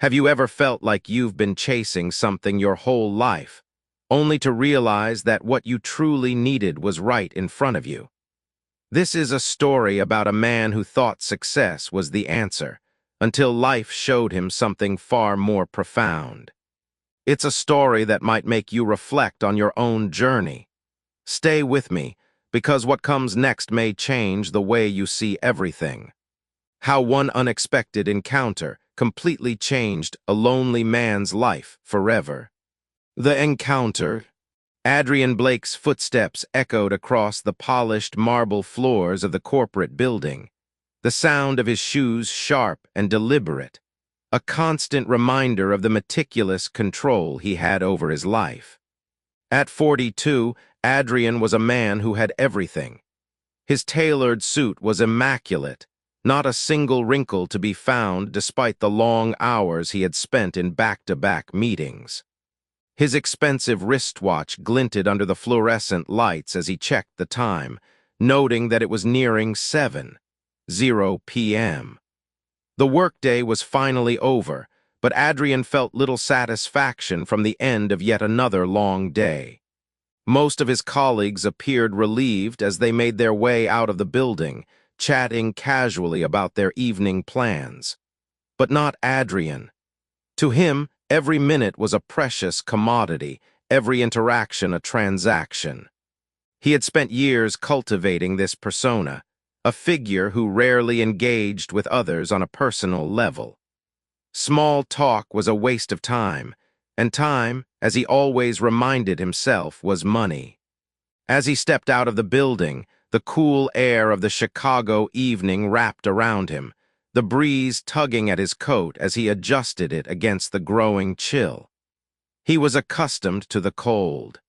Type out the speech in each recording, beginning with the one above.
Have you ever felt like you've been chasing something your whole life, only to realize that what you truly needed was right in front of you? This is a story about a man who thought success was the answer, until life showed him something far more profound. It's a story that might make you reflect on your own journey. Stay with me, because what comes next may change the way you see everything. How one unexpected encounter completely changed a lonely man's life forever. The encounter. Adrian Blake's footsteps echoed across the polished marble floors of the corporate building, the sound of his shoes sharp and deliberate, a constant reminder of the meticulous control he had over his life. At 42, Adrian was a man who had everything. His tailored suit was immaculate, not a single wrinkle to be found despite the long hours he had spent in back-to-back meetings. His expensive wristwatch glinted under the fluorescent lights as he checked the time, noting that it was nearing 7:00 p.m. The workday was finally over, but Adrian felt little satisfaction from the end of yet another long day. Most of his colleagues appeared relieved as they made their way out of the building, chatting casually about their evening plans. But not Adrian. To him, every minute was a precious commodity, every interaction a transaction. He had spent years cultivating this persona, a figure who rarely engaged with others on a personal level. Small talk was a waste of time, and time, as he always reminded himself, was money. As he stepped out of the building, the cool air of the Chicago evening wrapped around him, the breeze tugging at his coat as he adjusted it against the growing chill. He was accustomed to the cold.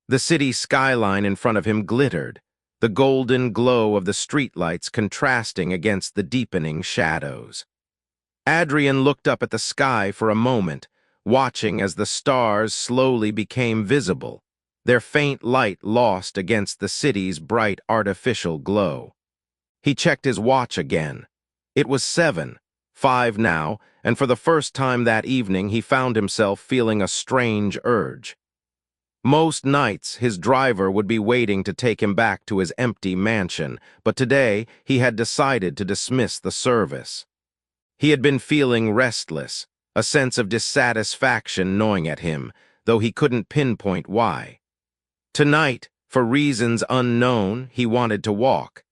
The city skyline in front of him glittered, the golden glow of the streetlights contrasting against the deepening shadows. Adrian looked up at the sky for a moment, watching as the stars slowly became visible, their faint light lost against the city's bright artificial glow. He checked his watch again. It was 7:05 now, and for the first time that evening he found himself feeling a strange urge. Most nights his driver would be waiting to take him back to his empty mansion, but today he had decided to dismiss the service. He had been feeling restless, a sense of dissatisfaction gnawing at him, though he couldn't pinpoint why. Tonight, for reasons unknown, he wanted to walk.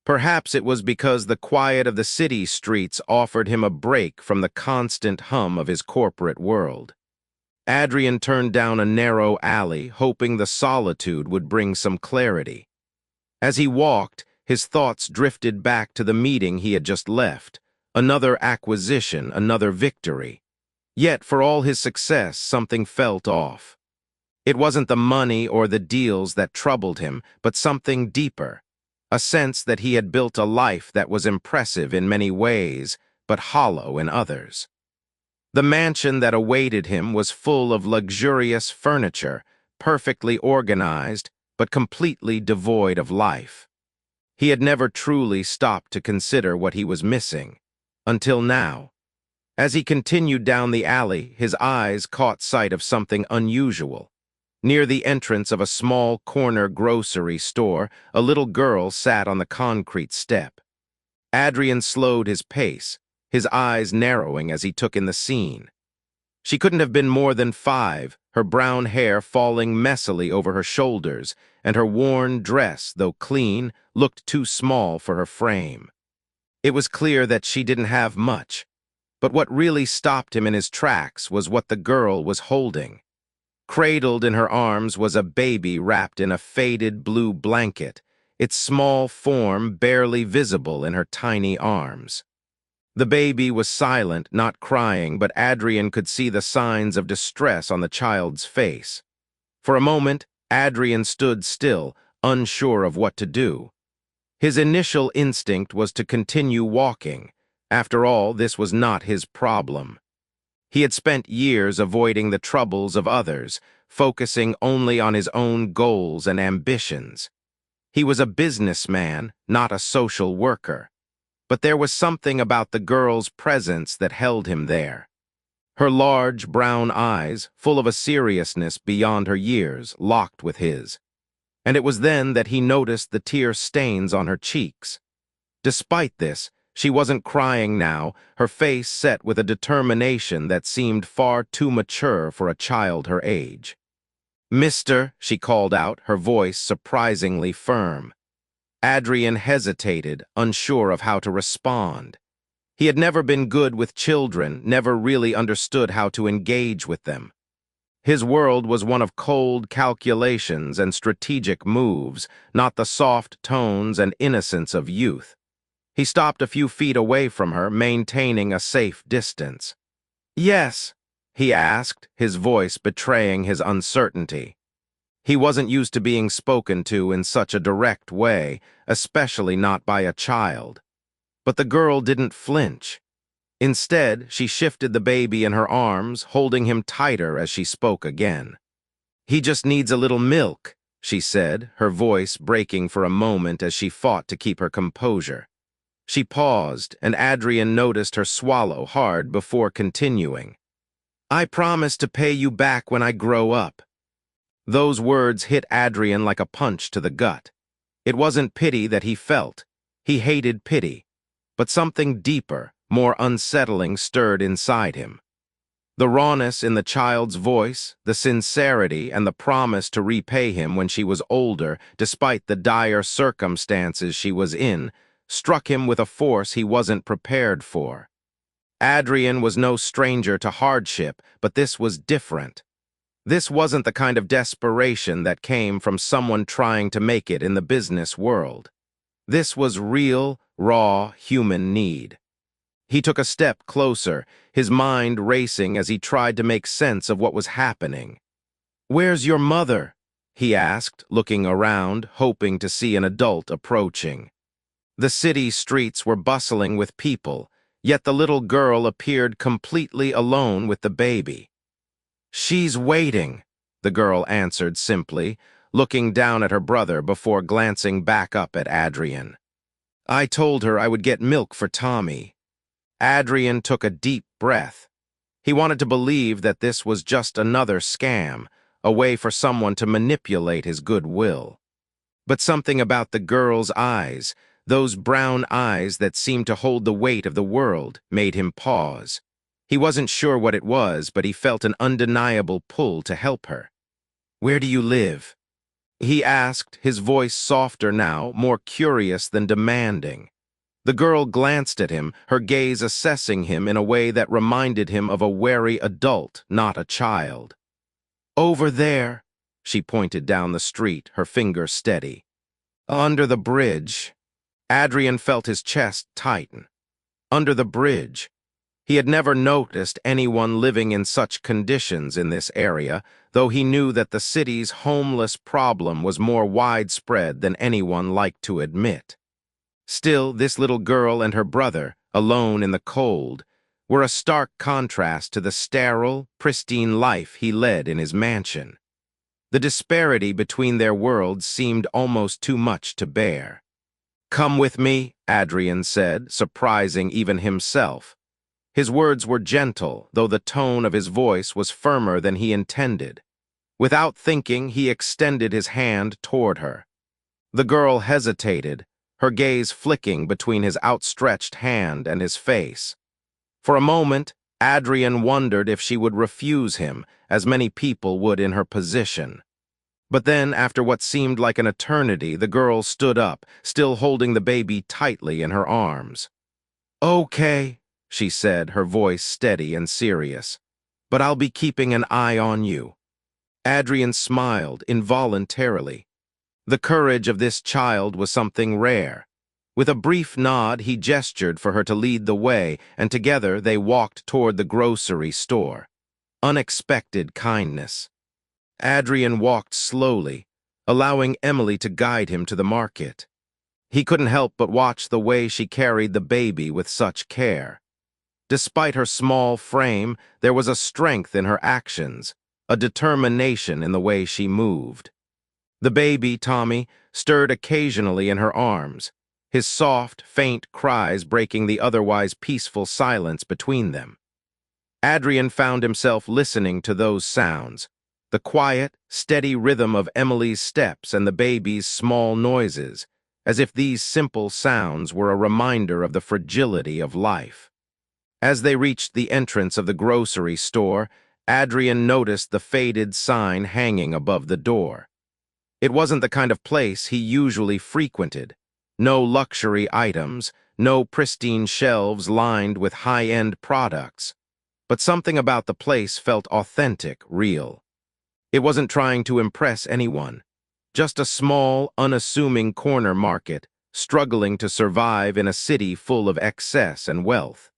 Perhaps it was because the quiet of the city streets offered him a break from the constant hum of his corporate world. Adrian turned down a narrow alley, hoping the solitude would bring some clarity. As he walked, his thoughts drifted back to the meeting he had just left, another acquisition, another victory. Yet, for all his success, something felt off. It wasn't the money or the deals that troubled him, but something deeper. A sense that he had built a life that was impressive in many ways, but hollow in others. The mansion that awaited him was full of luxurious furniture, perfectly organized, but completely devoid of life. He had never truly stopped to consider what he was missing, until now. As he continued down the alley, his eyes caught sight of something unusual. Near the entrance of a small corner grocery store, a little girl sat on the concrete step. Adrian slowed his pace, his eyes narrowing as he took in the scene. She couldn't have been more than 5, her brown hair falling messily over her shoulders, and her worn dress, though clean, looked too small for her frame. It was clear that she didn't have much, but what really stopped him in his tracks was what the girl was holding. Cradled in her arms was a baby wrapped in a faded blue blanket, its small form barely visible in her tiny arms. The baby was silent, not crying, but Adrian could see the signs of distress on the child's face. For a moment, Adrian stood still, unsure of what to do. His initial instinct was to continue walking. After all, this was not his problem. He had spent years avoiding the troubles of others, focusing only on his own goals and ambitions. He was a businessman, not a social worker. But there was something about the girl's presence that held him there. Her large, brown eyes, full of a seriousness beyond her years, locked with his. And it was then that he noticed the tear stains on her cheeks. Despite this, she wasn't crying now, her face set with a determination that seemed far too mature for a child her age. "Mister," she called out, her voice surprisingly firm. Adrian hesitated, unsure of how to respond. He had never been good with children, never really understood how to engage with them. His world was one of cold calculations and strategic moves, not the soft tones and innocence of youth. He stopped a few feet away from her, maintaining a safe distance. "Yes," he asked, his voice betraying his uncertainty. He wasn't used to being spoken to in such a direct way, especially not by a child. But the girl didn't flinch. Instead, she shifted the baby in her arms, holding him tighter as she spoke again. "He just needs a little milk," she said, her voice breaking for a moment as she fought to keep her composure. She paused, and Adrian noticed her swallow hard before continuing. "I promise to pay you back when I grow up." Those words hit Adrian like a punch to the gut. It wasn't pity that he felt. He hated pity. But something deeper, more unsettling stirred inside him. The rawness in the child's voice, the sincerity and the promise to repay him when she was older, despite the dire circumstances she was in, struck him with a force he wasn't prepared for. Adrian was no stranger to hardship, but this was different. This wasn't the kind of desperation that came from someone trying to make it in the business world. This was real, raw, human need. He took a step closer, his mind racing as he tried to make sense of what was happening. "Where's your mother?" he asked, looking around, hoping to see an adult approaching. The city streets were bustling with people, yet the little girl appeared completely alone with the baby. "She's waiting," the girl answered simply, looking down at her brother before glancing back up at Adrian. "I told her I would get milk for Tommy." Adrian took a deep breath. He wanted to believe that this was just another scam, a way for someone to manipulate his goodwill. But something about the girl's eyes, those brown eyes that seemed to hold the weight of the world, made him pause. He wasn't sure what it was, but he felt an undeniable pull to help her. "Where do you live?" he asked, his voice softer now, more curious than demanding. The girl glanced at him, her gaze assessing him in a way that reminded him of a wary adult, not a child. "Over there," she pointed down the street, her finger steady. "Under the bridge." Adrian felt his chest tighten. Under the bridge. He had never noticed anyone living in such conditions in this area, though he knew that the city's homeless problem was more widespread than anyone liked to admit. Still, this little girl and her brother, alone in the cold, were a stark contrast to the sterile, pristine life he led in his mansion. The disparity between their worlds seemed almost too much to bear. "Come with me," Adrian said, surprising even himself. His words were gentle, though the tone of his voice was firmer than he intended. Without thinking, he extended his hand toward her. The girl hesitated, her gaze flicking between his outstretched hand and his face. For a moment, Adrian wondered if she would refuse him, as many people would in her position. But then, after what seemed like an eternity, the girl stood up, still holding the baby tightly in her arms. "Okay," she said, her voice steady and serious, "but I'll be keeping an eye on you." Adrian smiled involuntarily. The courage of this child was something rare. With a brief nod, he gestured for her to lead the way, and together they walked toward the grocery store. Unexpected kindness. Adrian walked slowly, allowing Emily to guide him to the market. He couldn't help but watch the way she carried the baby with such care. Despite her small frame, there was a strength in her actions, a determination in the way she moved. The baby, Tommy, stirred occasionally in her arms, his soft, faint cries breaking the otherwise peaceful silence between them. Adrian found himself listening to those sounds, the quiet, steady rhythm of Emily's steps and the baby's small noises, as if these simple sounds were a reminder of the fragility of life. As they reached the entrance of the grocery store, Adrian noticed the faded sign hanging above the door. It wasn't the kind of place he usually frequented. No luxury items, no pristine shelves lined with high-end products. But something about the place felt authentic, real. It wasn't trying to impress anyone. Just a small, unassuming corner market, struggling to survive in a city full of excess and wealth.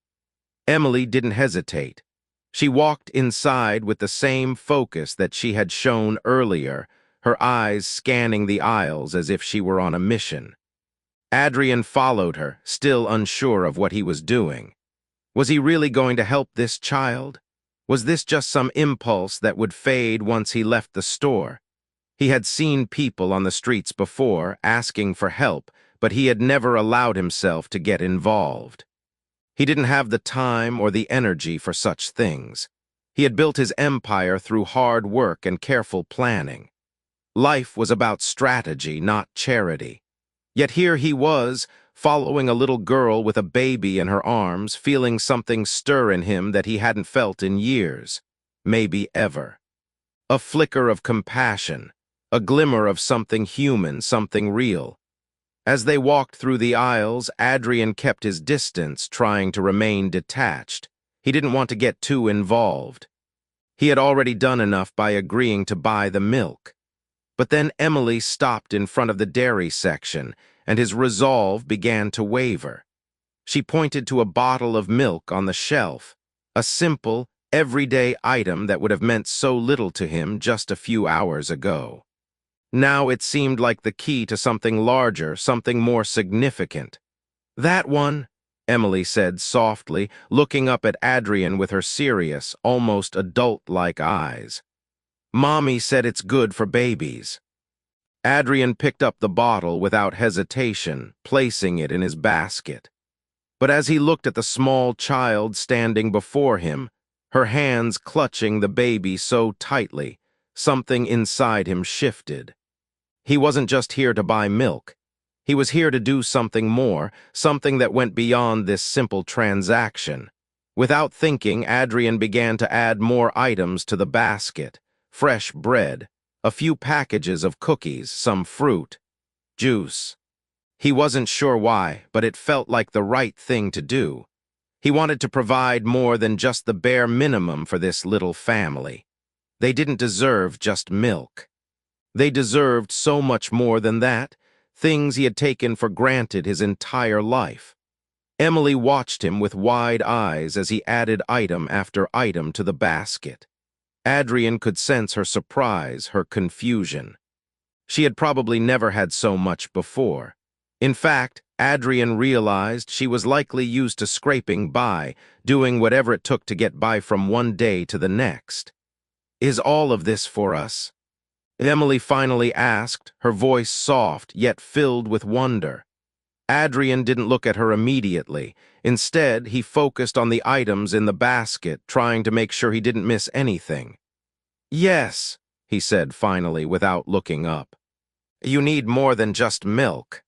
Emily didn't hesitate. She walked inside with the same focus that she had shown earlier, her eyes scanning the aisles as if she were on a mission. Adrian followed her, still unsure of what he was doing. Was he really going to help this child? Was this just some impulse that would fade once he left the store? He had seen people on the streets before, asking for help, but he had never allowed himself to get involved. He didn't have the time or the energy for such things. He had built his empire through hard work and careful planning. Life was about strategy, not charity. Yet here he was, following a little girl with a baby in her arms, feeling something stir in him that he hadn't felt in years, maybe ever. A flicker of compassion, a glimmer of something human, something real. As they walked through the aisles, Adrian kept his distance, trying to remain detached. He didn't want to get too involved. He had already done enough by agreeing to buy the milk. But then Emily stopped in front of the dairy section, and his resolve began to waver. She pointed to a bottle of milk on the shelf, a simple, everyday item that would have meant so little to him just a few hours ago. Now it seemed like the key to something larger, something more significant. "That one," Emily said softly, looking up at Adrian with her serious, almost adult-like eyes. "Mommy said it's good for babies." Adrian picked up the bottle without hesitation, placing it in his basket. But as he looked at the small child standing before him, her hands clutching the baby so tightly, something inside him shifted. He wasn't just here to buy milk. He was here to do something more, something that went beyond this simple transaction. Without thinking, Adrian began to add more items to the basket: fresh bread, a few packages of cookies, some fruit, juice. He wasn't sure why, but it felt like the right thing to do. He wanted to provide more than just the bare minimum for this little family. They didn't deserve just milk. They deserved so much more than that, things he had taken for granted his entire life. Emily watched him with wide eyes as he added item after item to the basket. Adrian could sense her surprise, her confusion. She had probably never had so much before. In fact, Adrian realized she was likely used to scraping by, doing whatever it took to get by from one day to the next. "Is all of this for us?" Emily finally asked, her voice soft yet filled with wonder. Adrian didn't look at her immediately. Instead, he focused on the items in the basket, trying to make sure he didn't miss anything. "Yes," he said finally, without looking up. "You need more than just milk."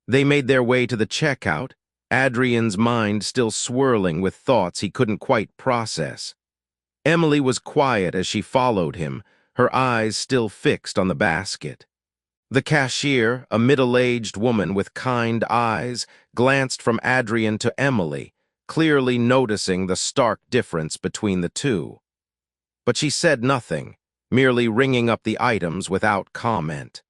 They made their way to the checkout, Adrian's mind still swirling with thoughts he couldn't quite process. Emily was quiet as she followed him, her eyes still fixed on the basket. The cashier, a middle-aged woman with kind eyes, glanced from Adrian to Emily, clearly noticing the stark difference between the two. But she said nothing, merely ringing up the items without comment.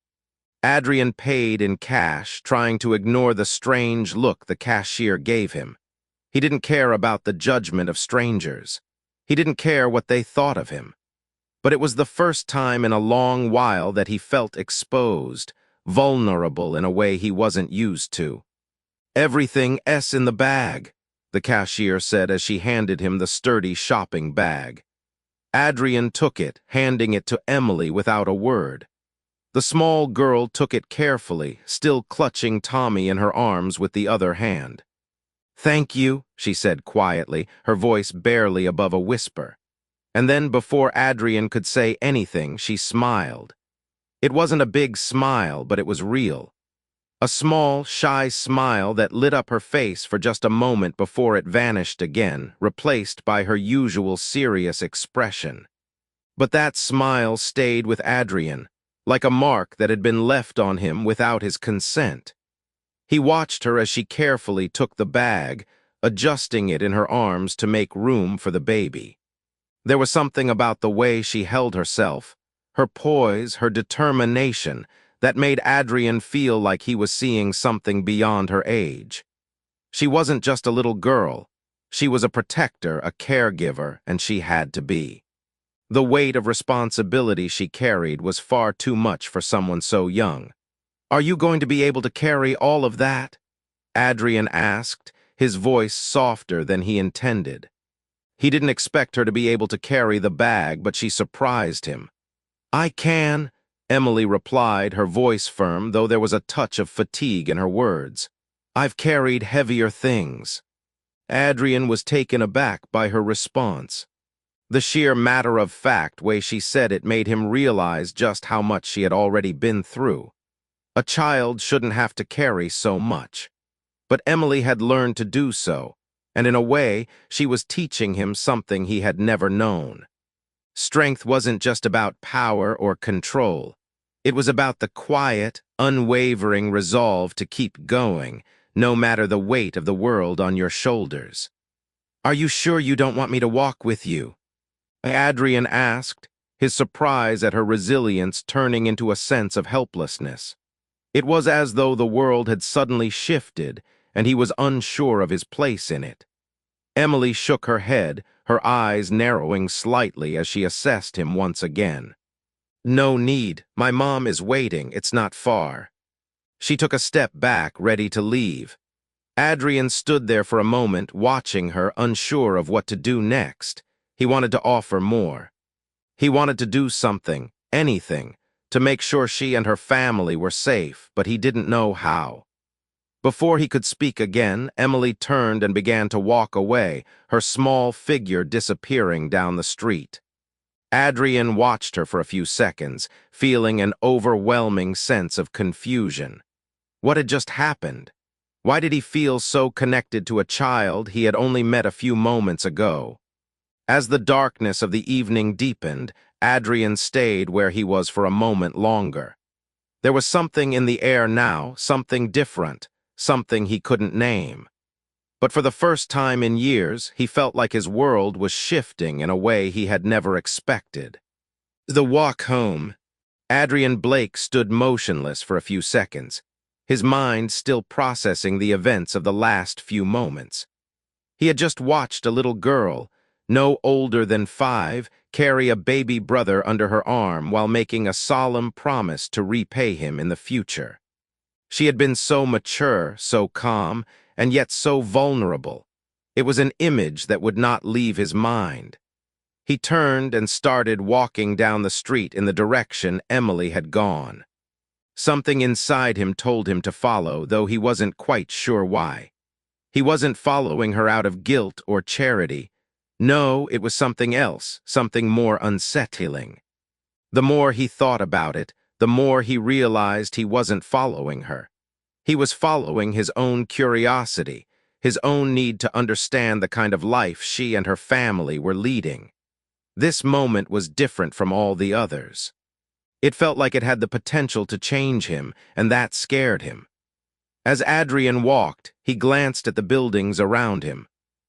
Adrian paid in cash, trying to ignore the strange look the cashier gave him. He didn't care about the judgment of strangers. He didn't care what they thought of him. But it was the first time in a long while that he felt exposed, vulnerable in a way he wasn't used to. "Everything S in the bag," the cashier said as she handed him the sturdy shopping bag. Adrian took it, handing it to Emily without a word. The small girl took it carefully, still clutching Tommy in her arms with the other hand. "Thank you," she said quietly, her voice barely above a whisper. And then, before Adrian could say anything, she smiled. It wasn't a big smile, but it was real. A small, shy smile that lit up her face for just a moment before it vanished again, replaced by her usual serious expression. But that smile stayed with Adrian, like a mark that had been left on him without his consent. He watched her as she carefully took the bag, adjusting it in her arms to make room for the baby. There was something about the way she held herself, her poise, her determination, that made Adrian feel like he was seeing something beyond her age. She wasn't just a little girl. She was a protector, a caregiver, and she had to be. The weight of responsibility she carried was far too much for someone so young. "Are you going to be able to carry all of that?" Adrian asked, his voice softer than he intended. He didn't expect her to be able to carry the bag, but she surprised him. "I can," Emily replied, her voice firm, though there was a touch of fatigue in her words. "I've carried heavier things." Adrian was taken aback by her response. The sheer matter-of-fact way she said it made him realize just how much she had already been through. A child shouldn't have to carry so much. But Emily had learned to do so, and in a way, she was teaching him something he had never known. Strength wasn't just about power or control. It was about the quiet, unwavering resolve to keep going, no matter the weight of the world on your shoulders. "Are you sure you don't want me to walk with you?" Adrian asked, his surprise at her resilience turning into a sense of helplessness. It was as though the world had suddenly shifted, and he was unsure of his place in it. Emily shook her head, her eyes narrowing slightly as she assessed him once again. "No need. My mom is waiting. It's not far." She took a step back, ready to leave. Adrian stood there for a moment, watching her, unsure of what to do next. He wanted to offer more. He wanted to do something, anything, to make sure she and her family were safe, but he didn't know how. Before he could speak again, Emily turned and began to walk away, her small figure disappearing down the street. Adrian watched her for a few seconds, feeling an overwhelming sense of confusion. What had just happened? Why did he feel so connected to a child he had only met a few moments ago? As the darkness of the evening deepened, Adrian stayed where he was for a moment longer. There was something in the air now, something different, something he couldn't name. But for the first time in years, he felt like his world was shifting in a way he had never expected. The walk home. Adrian Blake stood motionless for a few seconds, his mind still processing the events of the last few moments. He had just watched a little girl, no older than 5, carry a baby brother under her arm while making a solemn promise to repay him in the future. She had been so mature, so calm, and yet so vulnerable. It was an image that would not leave his mind. He turned and started walking down the street in the direction Emily had gone. Something inside him told him to follow, though he wasn't quite sure why. He wasn't following her out of guilt or charity. No, it was something else, something more unsettling. The more he thought about it, the more he realized he wasn't following her. He was following his own curiosity, his own need to understand the kind of life she and her family were leading. This moment was different from all the others. It felt like it had the potential to change him, and that scared him. As Adrian walked, he glanced at the buildings around him.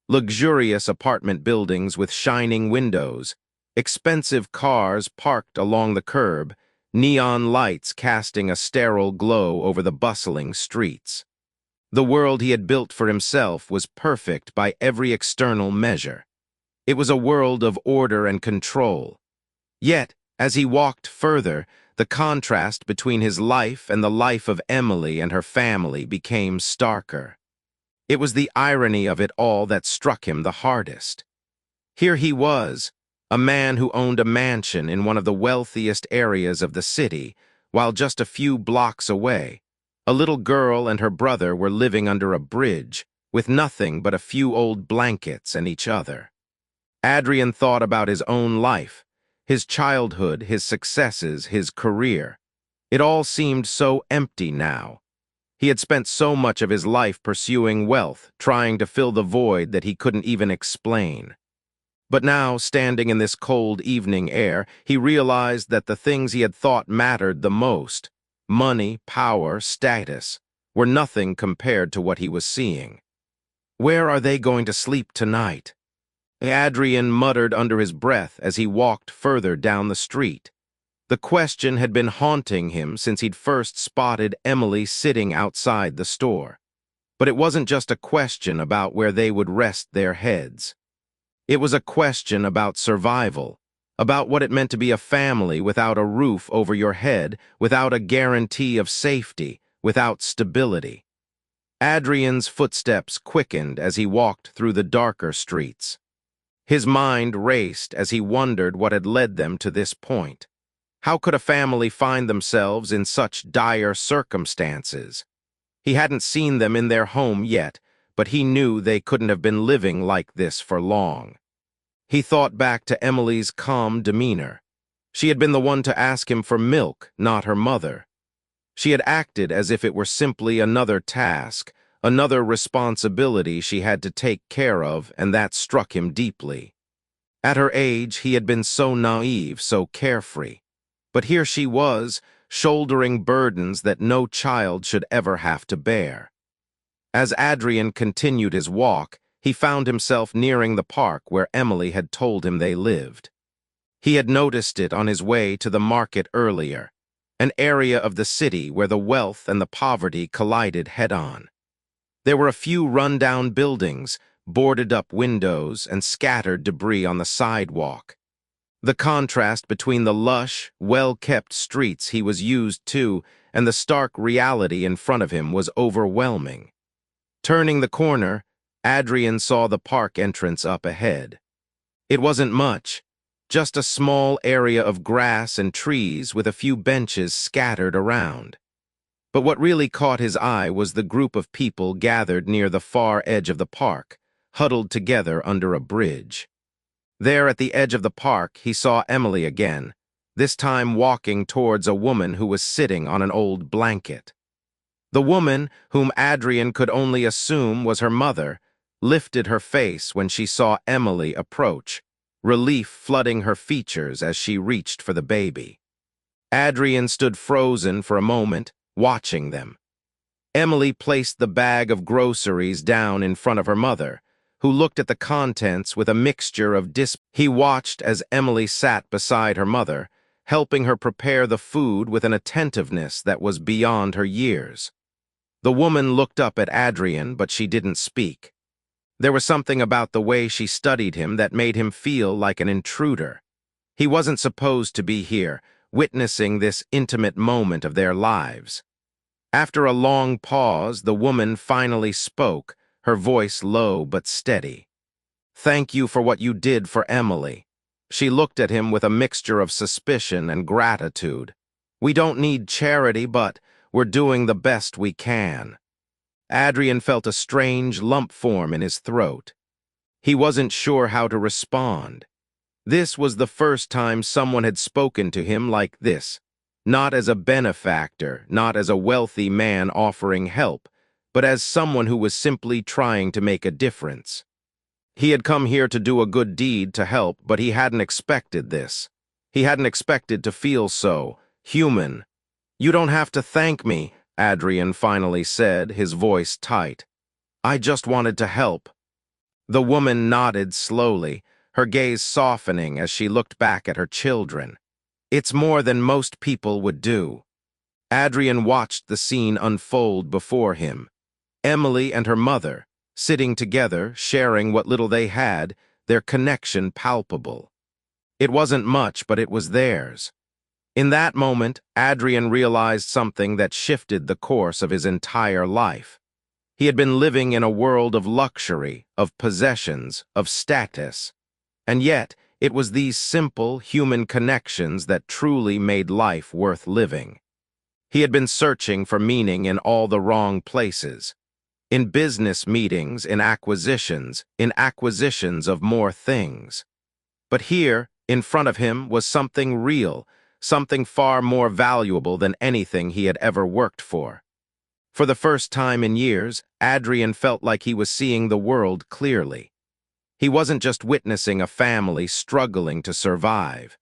Luxurious apartment buildings with shining windows, expensive cars parked along the curb, neon lights casting a sterile glow over the bustling streets. The world he had built for himself was perfect by every external measure. It was a world of order and control. Yet, as he walked further, the contrast between his life and the life of Emily and her family became starker. It was the irony of it all that struck him the hardest. Here he was, a man who owned a mansion in one of the wealthiest areas of the city, while just a few blocks away, a little girl and her brother were living under a bridge, with nothing but a few old blankets and each other. Adrian thought about his own life, his childhood, his successes, his career. It all seemed so empty now. He had spent so much of his life pursuing wealth, trying to fill the void that he couldn't even explain. But now, standing in this cold evening air, he realized that the things he had thought mattered the most, money, power, status, were nothing compared to what he was seeing. Where are they going to sleep tonight? Adrian muttered under his breath as he walked further down the street. The question had been haunting him since he'd first spotted Emily sitting outside the store. But it wasn't just a question about where they would rest their heads. It was a question about survival, about what it meant to be a family without a roof over your head, without a guarantee of safety, without stability. Adrian's footsteps quickened as he walked through the darker streets. His mind raced as he wondered what had led them to this point. How could a family find themselves in such dire circumstances? He hadn't seen them in their home yet, but he knew they couldn't have been living like this for long. He thought back to Emily's calm demeanor. She had been the one to ask him for milk, not her mother. She had acted as if it were simply another task, another responsibility she had to take care of, and that struck him deeply. At her age, he had been so naive, so carefree. But here she was, shouldering burdens that no child should ever have to bear. As Adrian continued his walk, he found himself nearing the park where Emily had told him they lived. He had noticed it on his way to the market earlier, an area of the city where the wealth and the poverty collided head-on. There were a few run-down buildings, boarded-up windows, and scattered debris on the sidewalk. The contrast between the lush, well-kept streets he was used to and the stark reality in front of him was overwhelming. Turning the corner, Adrian saw the park entrance up ahead. It wasn't much, just a small area of grass and trees with a few benches scattered around. But what really caught his eye was the group of people gathered near the far edge of the park, huddled together under a bridge. There at the edge of the park, he saw Emily again, this time walking towards a woman who was sitting on an old blanket. The woman, whom Adrian could only assume was her mother, lifted her face when she saw Emily approach, relief flooding her features as she reached for the baby. Adrian stood frozen for a moment, watching them. Emily placed the bag of groceries down in front of her mother, who looked at the contents with a mixture of He watched as Emily sat beside her mother, helping her prepare the food with an attentiveness that was beyond her years. The woman looked up at Adrian, but she didn't speak. There was something about the way she studied him that made him feel like an intruder. He wasn't supposed to be here, witnessing this intimate moment of their lives. After a long pause, the woman finally spoke, her voice low but steady. "Thank you for what you did for Emily." She looked at him with a mixture of suspicion and gratitude. "We don't need charity, but we're doing the best we can." Adrian felt a strange lump form in his throat. He wasn't sure how to respond. This was the first time someone had spoken to him like this, not as a benefactor, not as a wealthy man offering help, but as someone who was simply trying to make a difference. He had come here to do a good deed to help, but he hadn't expected this. He hadn't expected to feel so human. "You don't have to thank me," Adrian finally said, his voice tight. "I just wanted to help." The woman nodded slowly, her gaze softening as she looked back at her children. "It's more than most people would do." Adrian watched the scene unfold before him. Emily and her mother, sitting together, sharing what little they had, their connection palpable. It wasn't much, but it was theirs. In that moment, Adrian realized something that shifted the course of his entire life. He had been living in a world of luxury, of possessions, of status. And yet, it was these simple, human connections that truly made life worth living. He had been searching for meaning in all the wrong places. in business meetings, in acquisitions of more things. But here, in front of him, was something real, something far more valuable than anything he had ever worked for. For the first time in years, Adrian felt like he was seeing the world clearly. He wasn't just witnessing a family struggling to survive.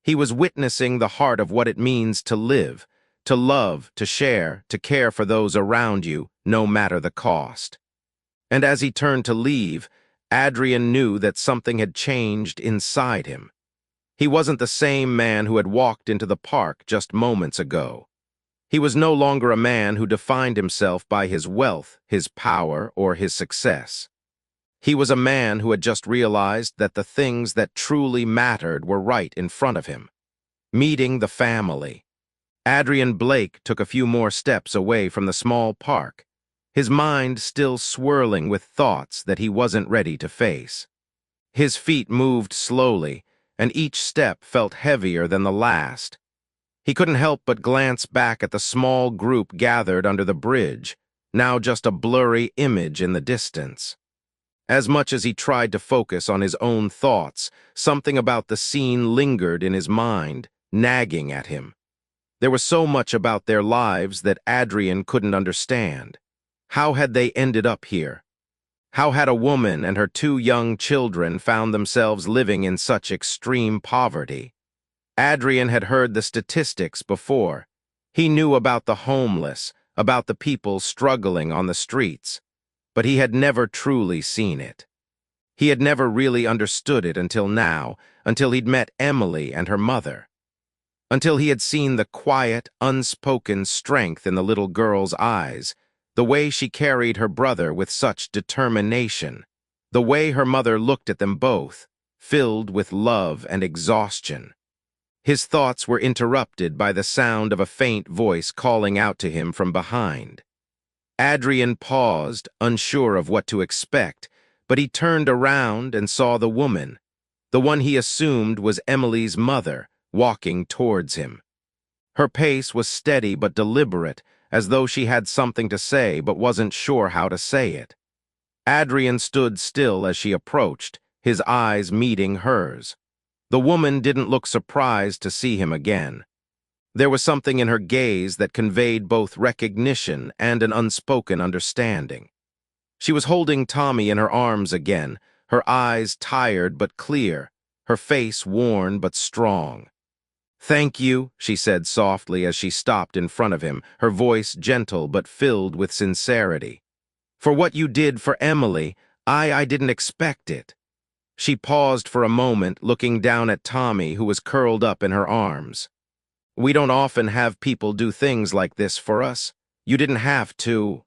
He was witnessing the heart of what it means to live, to love, to share, to care for those around you, no matter the cost. And as he turned to leave, Adrian knew that something had changed inside him. He wasn't the same man who had walked into the park just moments ago. He was no longer a man who defined himself by his wealth, his power, or his success. He was a man who had just realized that the things that truly mattered were right in front of him. Meeting the family. Adrian Blake took a few more steps away from the small park, his mind still swirling with thoughts that he wasn't ready to face. His feet moved slowly, and each step felt heavier than the last. He couldn't help but glance back at the small group gathered under the bridge, now just a blurry image in the distance. As much as he tried to focus on his own thoughts, something about the scene lingered in his mind, nagging at him. There was so much about their lives that Adrian couldn't understand. How had they ended up here? How had a woman and her 2 young children found themselves living in such extreme poverty? Adrian had heard the statistics before. He knew about the homeless, about the people struggling on the streets, but he had never truly seen it. He had never really understood it until now, until he'd met Emily and her mother. Until he had seen the quiet, unspoken strength in the little girl's eyes, the way she carried her brother with such determination, the way her mother looked at them both, filled with love and exhaustion. His thoughts were interrupted by the sound of a faint voice calling out to him from behind. Adrian paused, unsure of what to expect, but he turned around and saw the woman, the one he assumed was Emily's mother, walking towards him. Her pace was steady but deliberate, as though she had something to say but wasn't sure how to say it. Adrian stood still as she approached, his eyes meeting hers. The woman didn't look surprised to see him again. There was something in her gaze that conveyed both recognition and an unspoken understanding. She was holding Tommy in her arms again, her eyes tired but clear, her face worn but strong. "Thank you," she said softly as she stopped in front of him, her voice gentle but filled with sincerity. "For what you did for Emily, I didn't expect it." She paused for a moment, looking down at Tommy, who was curled up in her arms. "We don't often have people do things like this for us. You didn't have to."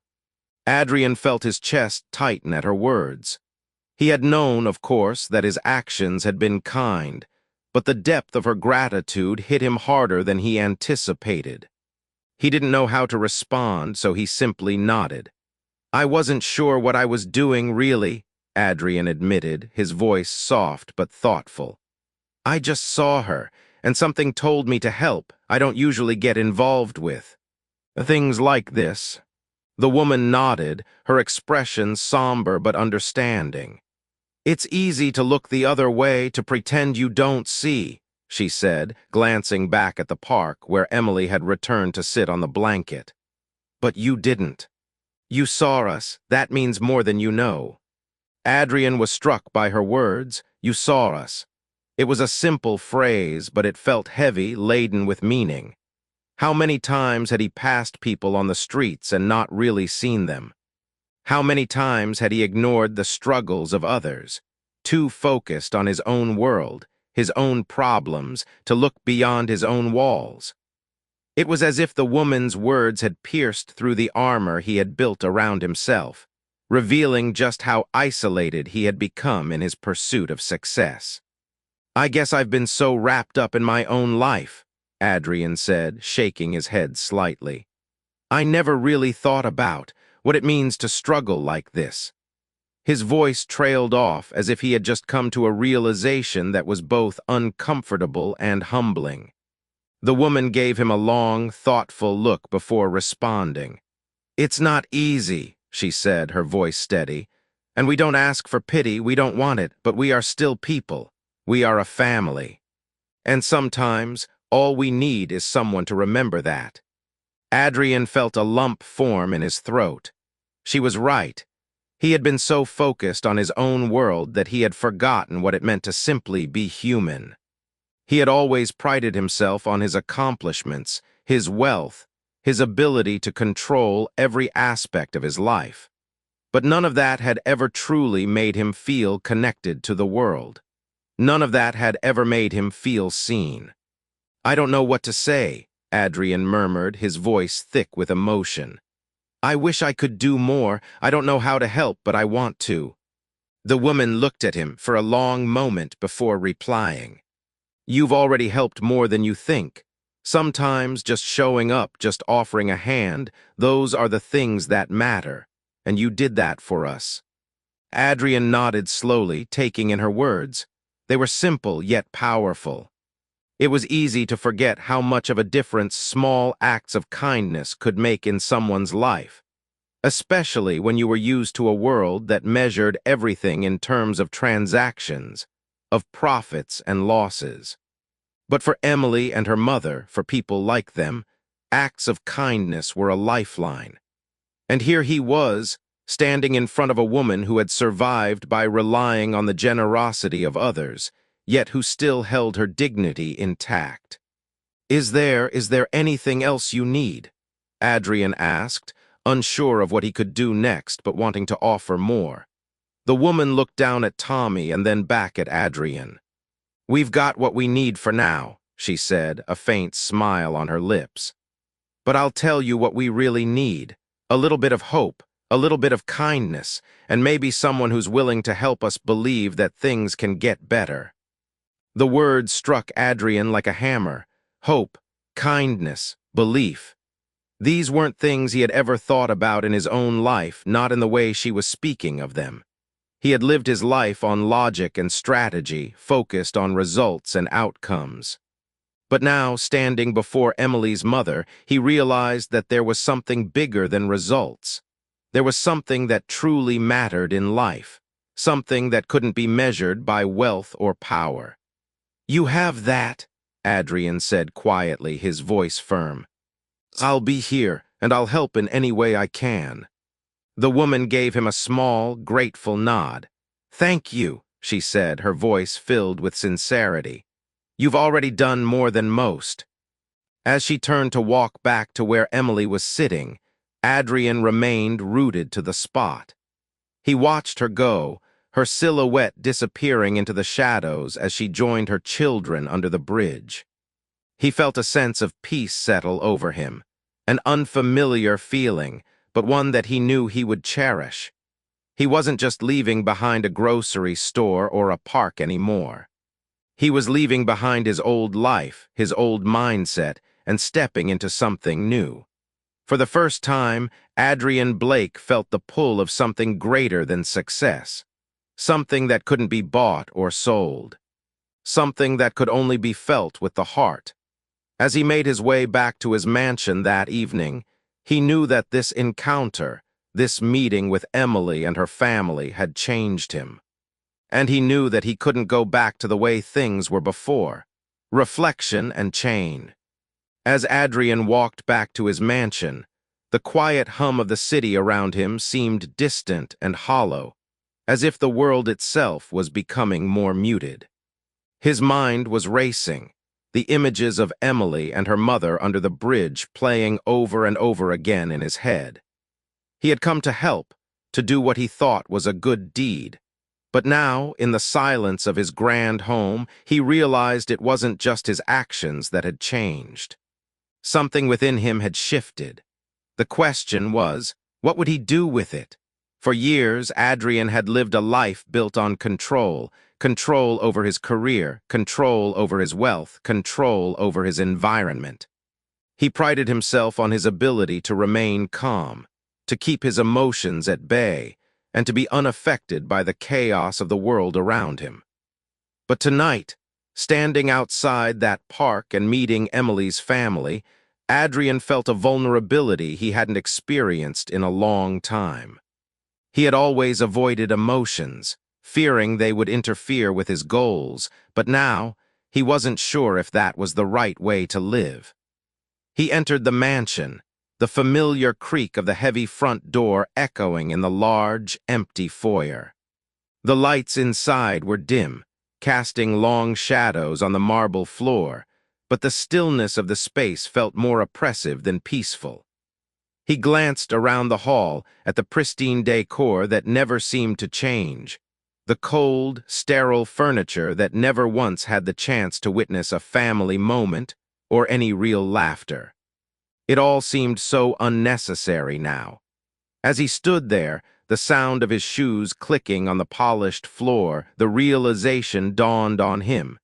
Adrian felt his chest tighten at her words. He had known, of course, that his actions had been kind, but the depth of her gratitude hit him harder than he anticipated. He didn't know how to respond, so he simply nodded. "I wasn't sure what I was doing, really," Adrian admitted, his voice soft but thoughtful. "I just saw her, and something told me to help. I don't usually get involved with things like this." The woman nodded, her expression somber but understanding. "It's easy to look the other way, to pretend you don't see," she said, glancing back at the park where Emily had returned to sit on the blanket. "But you didn't. You saw us. That means more than you know." Adrian was struck by her words. "You saw us." It was a simple phrase, but it felt heavy, laden with meaning. How many times had he passed people on the streets and not really seen them? How many times had he ignored the struggles of others, too focused on his own world, his own problems, to look beyond his own walls? It was as if the woman's words had pierced through the armor he had built around himself, revealing just how isolated he had become in his pursuit of success. "I guess I've been so wrapped up in my own life," Adrian said, shaking his head slightly. "I never really thought about what it means to struggle like this." His voice trailed off as if he had just come to a realization that was both uncomfortable and humbling. The woman gave him a long, thoughtful look before responding. "It's not easy," she said, her voice steady. "And we don't ask for pity, we don't want it, but we are still people. We are a family. And sometimes, all we need is someone to remember that." Adrian felt a lump form in his throat. She was right. He had been so focused on his own world that he had forgotten what it meant to simply be human. He had always prided himself on his accomplishments, his wealth, his ability to control every aspect of his life. But none of that had ever truly made him feel connected to the world. None of that had ever made him feel seen. "I don't know what to say," Adrian murmured, his voice thick with emotion. "I wish I could do more. I don't know how to help, but I want to." The woman looked at him for a long moment before replying. "You've already helped more than you think. Sometimes just showing up, just offering a hand, those are the things that matter, and you did that for us." Adrian nodded slowly, taking in her words. They were simple yet powerful. It was easy to forget how much of a difference small acts of kindness could make in someone's life, especially when you were used to a world that measured everything in terms of transactions, of profits and losses. But for Emily and her mother, for people like them, acts of kindness were a lifeline. And here he was, standing in front of a woman who had survived by relying on the generosity of others, yet who still held her dignity intact. Is there anything else you need?" Adrian asked, unsure of what he could do next, but wanting to offer more. The woman looked down at Tommy and then back at Adrian. "We've got what we need for now," she said, a faint smile on her lips. "But I'll tell you what we really need. A little bit of hope, a little bit of kindness, and maybe someone who's willing to help us believe that things can get better." The words struck Adrian like a hammer. Hope, kindness, belief. These weren't things he had ever thought about in his own life, not in the way she was speaking of them. He had lived his life on logic and strategy, focused on results and outcomes. But now, standing before Emily's mother, he realized that there was something bigger than results. There was something that truly mattered in life, something that couldn't be measured by wealth or power. "You have that," Adrian said quietly, his voice firm. "I'll be here, and I'll help in any way I can." The woman gave him a small, grateful nod. "Thank you," she said, her voice filled with sincerity. "You've already done more than most." As she turned to walk back to where Emily was sitting, Adrian remained rooted to the spot. He watched her go, her silhouette disappearing into the shadows as she joined her children under the bridge. He felt a sense of peace settle over him, an unfamiliar feeling, but one that he knew he would cherish. He wasn't just leaving behind a grocery store or a park anymore. He was leaving behind his old life, his old mindset, and stepping into something new. For the first time, Adrian Blake felt the pull of something greater than success. Something that couldn't be bought or sold. Something that could only be felt with the heart. As he made his way back to his mansion that evening, he knew that this encounter, this meeting with Emily and her family had changed him. And he knew that he couldn't go back to the way things were before. Reflection and change. As Adrian walked back to his mansion, the quiet hum of the city around him seemed distant and hollow, as if the world itself was becoming more muted. His mind was racing, the images of Emily and her mother under the bridge playing over and over again in his head. He had come to help, to do what he thought was a good deed. But now, in the silence of his grand home, he realized it wasn't just his actions that had changed. Something within him had shifted. The question was, what would he do with it? For years, Adrian had lived a life built on control over his career, control over his wealth, control over his environment. He prided himself on his ability to remain calm, to keep his emotions at bay, and to be unaffected by the chaos of the world around him. But tonight, standing outside that park and meeting Emily's family, Adrian felt a vulnerability he hadn't experienced in a long time. He had always avoided emotions, fearing they would interfere with his goals, but now he wasn't sure if that was the right way to live. He entered the mansion, the familiar creak of the heavy front door echoing in the large, empty foyer. The lights inside were dim, casting long shadows on the marble floor, but the stillness of the space felt more oppressive than peaceful. He glanced around the hall at the pristine decor that never seemed to change, the cold, sterile furniture that never once had the chance to witness a family moment or any real laughter. It all seemed so unnecessary now. As he stood there, the sound of his shoes clicking on the polished floor, the realization dawned on him.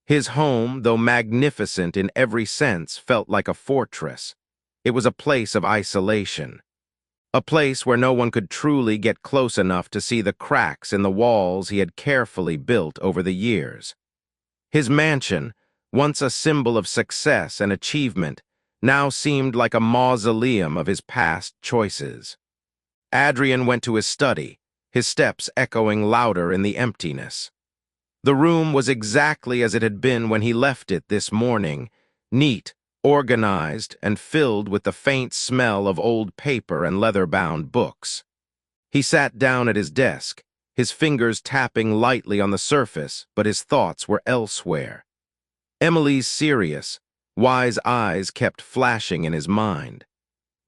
His home, though magnificent in every sense, felt like a fortress. It was a place of isolation. A place where no one could truly get close enough to see the cracks in the walls he had carefully built over the years. His mansion, once a symbol of success and achievement, now seemed like a mausoleum of his past choices. Adrian went to his study, his steps echoing louder in the emptiness. The room was exactly as it had been when he left it this morning, neat, organized, and filled with the faint smell of old paper and leather-bound books. He sat down at his desk, his fingers tapping lightly on the surface, but his thoughts were elsewhere. Emily's serious, wise eyes kept flashing in his mind.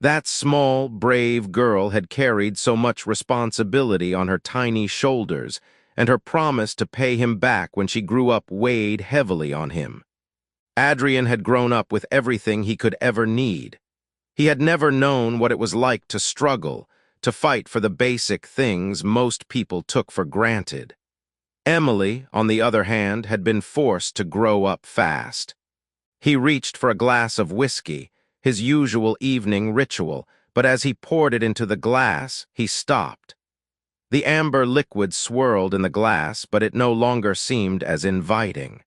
That small, brave girl had carried so much responsibility on her tiny shoulders, and her promise to pay him back when she grew up weighed heavily on him. Adrian had grown up with everything he could ever need. He had never known what it was like to struggle, to fight for the basic things most people took for granted. Emily, on the other hand, had been forced to grow up fast. He reached for a glass of whiskey, his usual evening ritual, but as he poured it into the glass, he stopped. The amber liquid swirled in the glass, but it no longer seemed as inviting.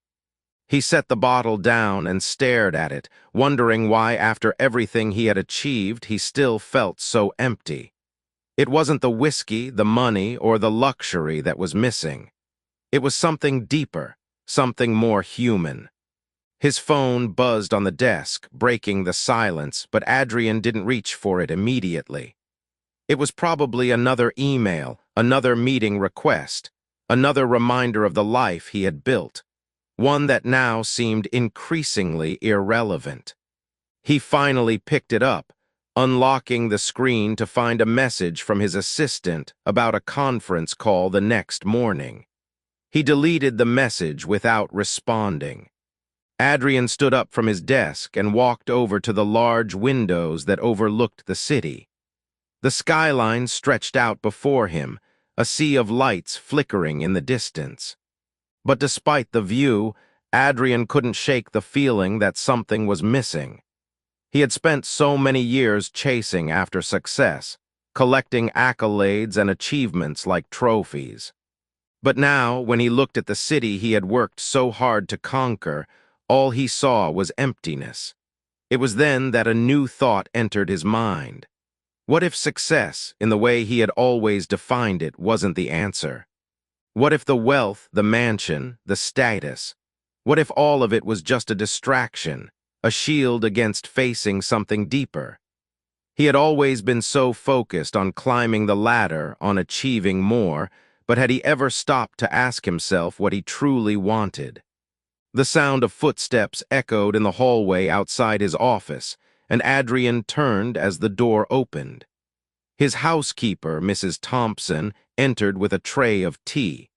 He set the bottle down and stared at it, wondering why after everything he had achieved he still felt so empty. It wasn't the whiskey, the money, or the luxury that was missing. It was something deeper, something more human. His phone buzzed on the desk, breaking the silence, but Adrian didn't reach for it immediately. It was probably another email, another meeting request, another reminder of the life he had built, one that now seemed increasingly irrelevant. He finally picked it up, unlocking the screen to find a message from his assistant about a conference call the next morning. He deleted the message without responding. Adrian stood up from his desk and walked over to the large windows that overlooked the city. The skyline stretched out before him, a sea of lights flickering in the distance. But despite the view, Adrian couldn't shake the feeling that something was missing. He had spent so many years chasing after success, collecting accolades and achievements like trophies. But now, when he looked at the city he had worked so hard to conquer, all he saw was emptiness. It was then that a new thought entered his mind. What if success, in the way he had always defined it, wasn't the answer? What if the wealth, the mansion, the status, what if all of it was just a distraction, a shield against facing something deeper? He had always been so focused on climbing the ladder, on achieving more, but had he ever stopped to ask himself what he truly wanted? The sound of footsteps echoed in the hallway outside his office, and Adrian turned as the door opened. His housekeeper, Mrs. Thompson, entered with a tray of tea.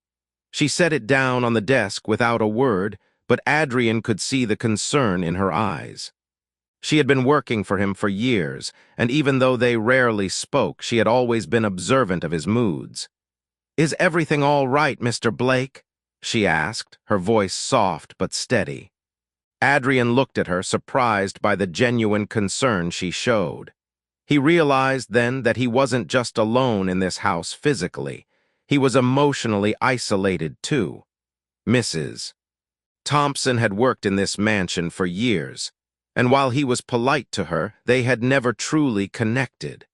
She set it down on the desk without a word, but Adrian could see the concern in her eyes. She had been working for him for years, and even though they rarely spoke, she had always been observant of his moods. "Is everything all right, Mr. Blake?" she asked, her voice soft but steady. Adrian looked at her, surprised by the genuine concern she showed. He realized then that he wasn't just alone in this house physically. He was emotionally isolated too. Mrs. Thompson had worked in this mansion for years, and while he was polite to her, they had never truly connected.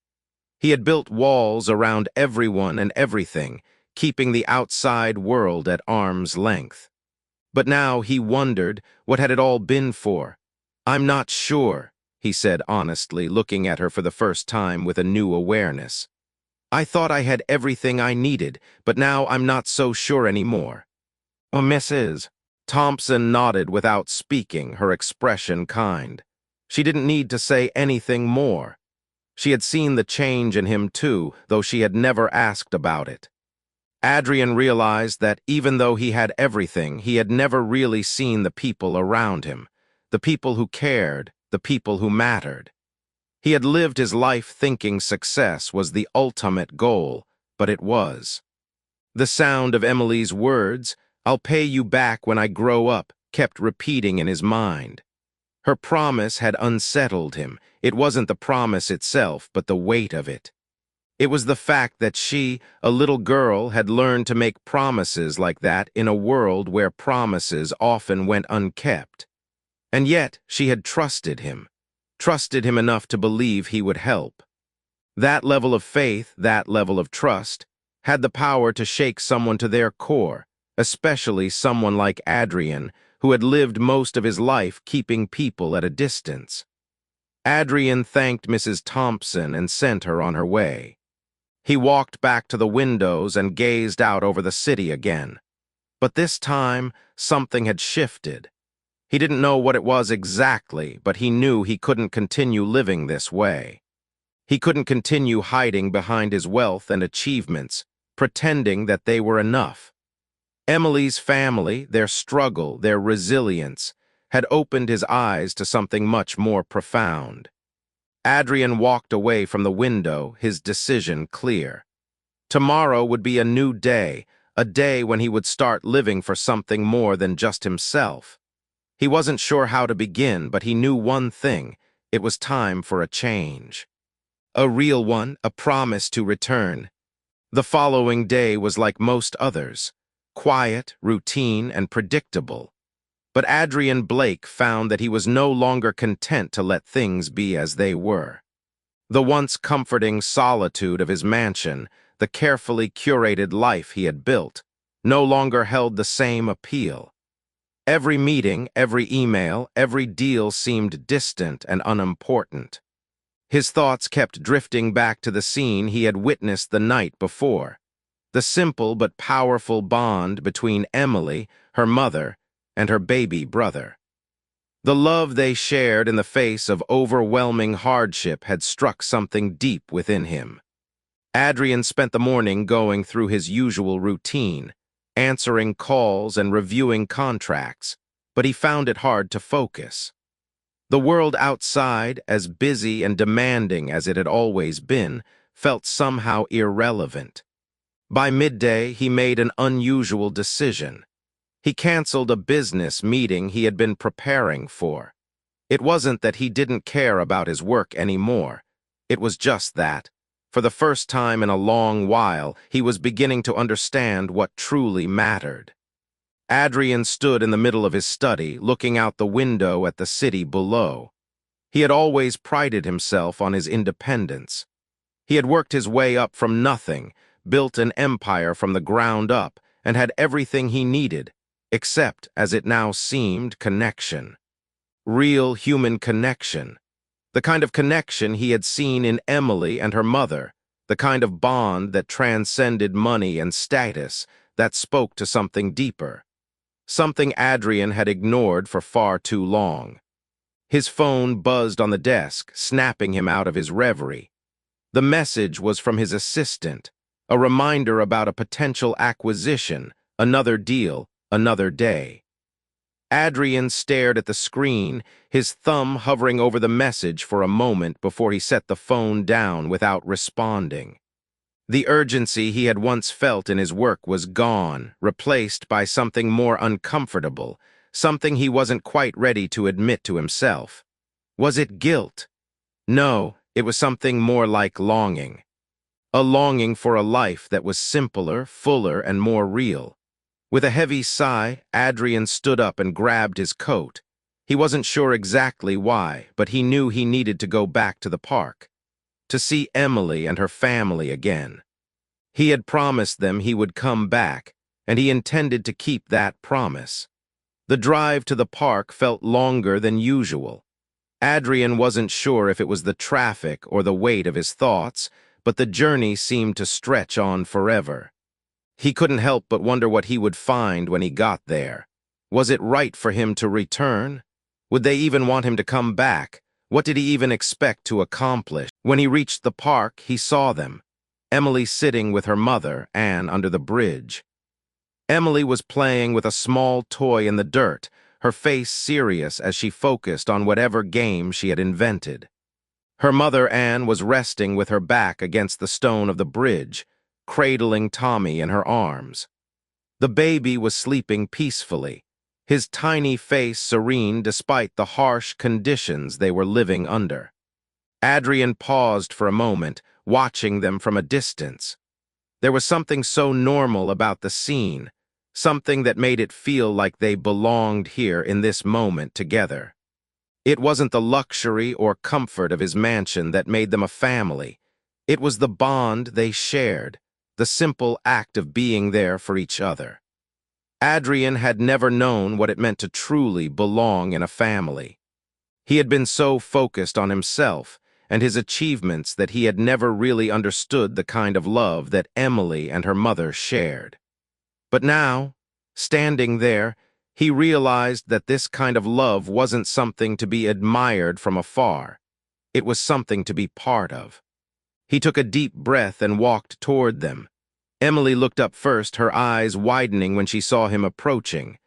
He had built walls around everyone and everything, keeping the outside world at arm's length. But now he wondered, what had it all been for? "I'm not sure," he said honestly, looking at her for the first time with a new awareness. "I thought I had everything I needed, but now I'm not so sure anymore." "Oh, Mrs. Thompson nodded without speaking, her expression kind. She didn't need to say anything more. She had seen the change in him too, though she had never asked about it. Adrian realized that even though he had everything, he had never really seen the people around him, the people who cared, the people who mattered. He had lived his life thinking success was the ultimate goal, but it was. The sound of Emily's words, "I'll pay you back when I grow up," kept repeating in his mind. Her promise had unsettled him. It wasn't the promise itself, but the weight of it. It was the fact that she, a little girl, had learned to make promises like that in a world where promises often went unkept. And yet she had trusted him enough to believe he would help. That level of faith, that level of trust, had the power to shake someone to their core, especially someone like Adrian, who had lived most of his life keeping people at a distance. Adrian thanked Mrs. Thompson and sent her on her way. He walked back to the windows and gazed out over the city again. But this time, something had shifted. He didn't know what it was exactly, but he knew he couldn't continue living this way. He couldn't continue hiding behind his wealth and achievements, pretending that they were enough. Emily's family, their struggle, their resilience, had opened his eyes to something much more profound. Adrian walked away from the window, his decision clear. Tomorrow would be a new day, a day when he would start living for something more than just himself. He wasn't sure how to begin, but he knew one thing: it was time for a change. A real one, a promise to return. The following day was like most others, quiet, routine, and predictable. But Adrian Blake found that he was no longer content to let things be as they were. The once comforting solitude of his mansion, the carefully curated life he had built, no longer held the same appeal. Every meeting, every email, every deal seemed distant and unimportant. His thoughts kept drifting back to the scene he had witnessed the night before. The simple but powerful bond between Emily, her mother, and her baby brother. The love they shared in the face of overwhelming hardship had struck something deep within him. Adrian spent the morning going through his usual routine, answering calls and reviewing contracts, but he found it hard to focus. The world outside, as busy and demanding as it had always been, felt somehow irrelevant. By midday, he made an unusual decision. He canceled a business meeting he had been preparing for. It wasn't that he didn't care about his work anymore. It was just that, for the first time in a long while, he was beginning to understand what truly mattered. Adrian stood in the middle of his study, looking out the window at the city below. He had always prided himself on his independence. He had worked his way up from nothing, built an empire from the ground up, and had everything he needed, except, as it now seemed, connection. Real human connection. The kind of connection he had seen in Emily and her mother, the kind of bond that transcended money and status, that spoke to something deeper. Something Adrian had ignored for far too long. His phone buzzed on the desk, snapping him out of his reverie. The message was from his assistant, a reminder about a potential acquisition, another deal, another day. Adrian stared at the screen, his thumb hovering over the message for a moment before he set the phone down without responding. The urgency he had once felt in his work was gone, replaced by something more uncomfortable, something he wasn't quite ready to admit to himself. Was it guilt? No, it was something more like longing. A longing for a life that was simpler, fuller, and more real. With a heavy sigh, Adrian stood up and grabbed his coat. He wasn't sure exactly why, but he knew he needed to go back to the park. to see Emily and her family again. He had promised them he would come back, and he intended to keep that promise. The drive to the park felt longer than usual. Adrian wasn't sure if it was the traffic or the weight of his thoughts, but the journey seemed to stretch on forever. He couldn't help but wonder what he would find when he got there. Was it right for him to return? Would they even want him to come back? What did he even expect to accomplish? When he reached the park, he saw them. Emily sitting with her mother, Anne, under the bridge. Emily was playing with a small toy in the dirt, her face serious as she focused on whatever game she had invented. Her mother, Anne, was resting with her back against the stone of the bridge, cradling Tommy in her arms. The baby was sleeping peacefully, his tiny face serene despite the harsh conditions they were living under. Adrian paused for a moment, watching them from a distance. There was something so normal about the scene, something that made it feel like they belonged here in this moment together. It wasn't the luxury or comfort of his mansion that made them a family. It was the bond they shared, the simple act of being there for each other. Adrian had never known what it meant to truly belong in a family. He had been so focused on himself and his achievements that he had never really understood the kind of love that Emily and her mother shared. But now, standing there, he realized that this kind of love wasn't something to be admired from afar. It was something to be part of. He took a deep breath and walked toward them. Emily looked up first, her eyes widening when she saw him approaching.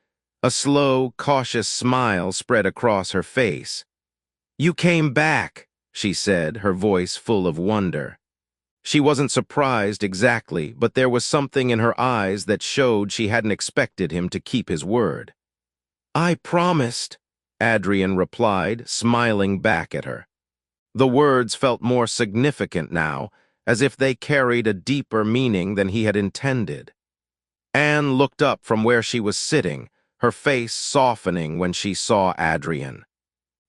A slow, cautious smile spread across her face. "You came back," she said, her voice full of wonder. She wasn't surprised exactly, but there was something in her eyes that showed she hadn't expected him to keep his word. "I promised," Adrian replied, smiling back at her. The words felt more significant now, as if they carried a deeper meaning than he had intended. Anne looked up from where she was sitting, her face softening when she saw Adrian.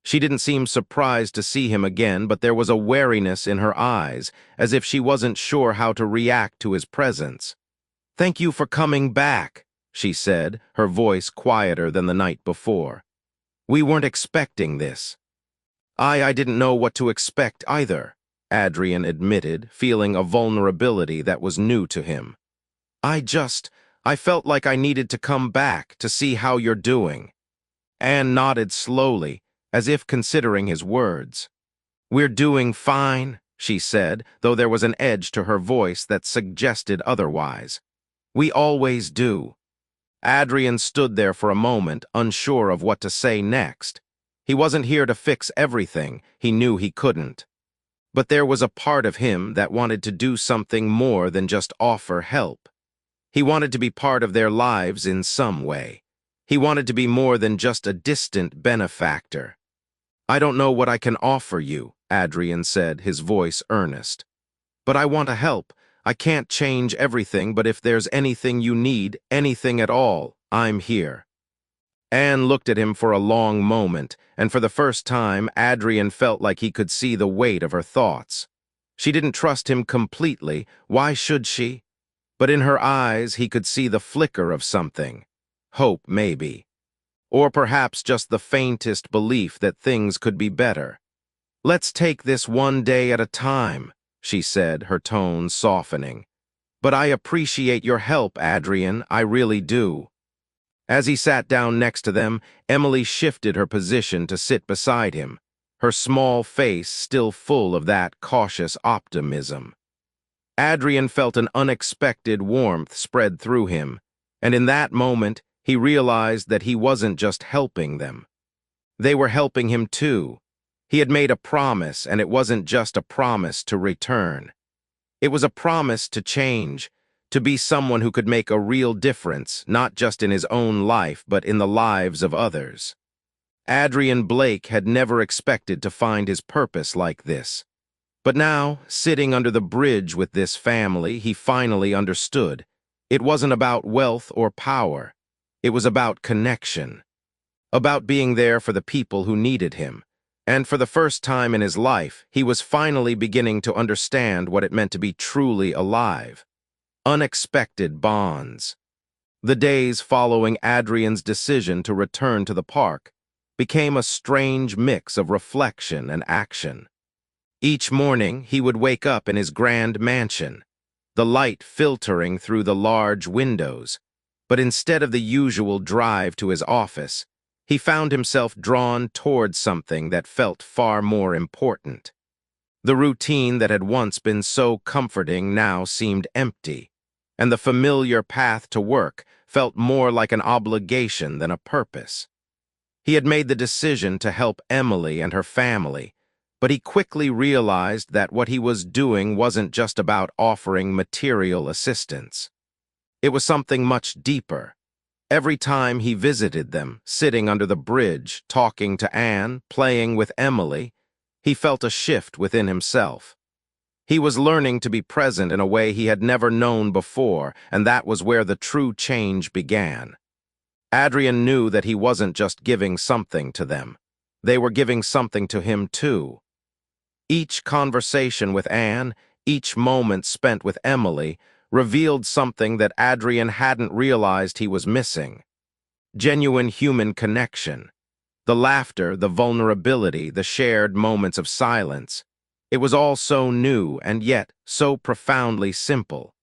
She didn't seem surprised to see him again, but there was a wariness in her eyes, as if she wasn't sure how to react to his presence. "Thank you for coming back," she said, her voice quieter than the night before. "We weren't expecting this." I didn't know what to expect either," Adrian admitted, feeling a vulnerability that was new to him. I felt like I needed to come back to see how you're doing." Anne nodded slowly, as if considering his words. "We're doing fine," she said, though there was an edge to her voice that suggested otherwise. "We always do." Adrian stood there for a moment, unsure of what to say next. He wasn't here to fix everything, he knew he couldn't. But there was a part of him that wanted to do something more than just offer help. He wanted to be part of their lives in some way. He wanted to be more than just a distant benefactor. "I don't know what I can offer you," Adrian said, his voice earnest. "But I want to help. I can't change everything, but if there's anything you need, anything at all, I'm here." Anne looked at him for a long moment, and for the first time, Adrian felt like he could see the weight of her thoughts. She didn't trust him completely. Why should she? But in her eyes, he could see the flicker of something. Hope, maybe. Or perhaps just the faintest belief that things could be better. "Let's take this one day at a time," she said, her tone softening. "But I appreciate your help, Adrian, I really do." As he sat down next to them, Emily shifted her position to sit beside him, her small face still full of that cautious optimism. Adrian felt an unexpected warmth spread through him, and in that moment, he realized that he wasn't just helping them. They were helping him too. He had made a promise, and it wasn't just a promise to return. It was a promise to change, to be someone who could make a real difference, not just in his own life, but in the lives of others. Adrian Blake had never expected to find his purpose like this. But now, sitting under the bridge with this family, he finally understood. It wasn't about wealth or power. It was about connection. About being there for the people who needed him. And for the first time in his life, he was finally beginning to understand what it meant to be truly alive. Unexpected bonds. The days following Adrian's decision to return to the park became a strange mix of reflection and action. Each morning, he would wake up in his grand mansion, the light filtering through the large windows, but instead of the usual drive to his office, he found himself drawn towards something that felt far more important. The routine that had once been so comforting now seemed empty, and the familiar path to work felt more like an obligation than a purpose. He had made the decision to help Emily and her family, but he quickly realized that what he was doing wasn't just about offering material assistance. It was something much deeper. Every time he visited them, sitting under the bridge, talking to Anne, playing with Emily, he felt a shift within himself. He was learning to be present in a way he had never known before, and that was where the true change began. Adrian knew that he wasn't just giving something to them. They were giving something to him too. Each conversation with Anne, each moment spent with Emily, revealed something that Adrian hadn't realized he was missing. Genuine human connection. The laughter, the vulnerability, the shared moments of silence. It was all so new and yet so profoundly simple.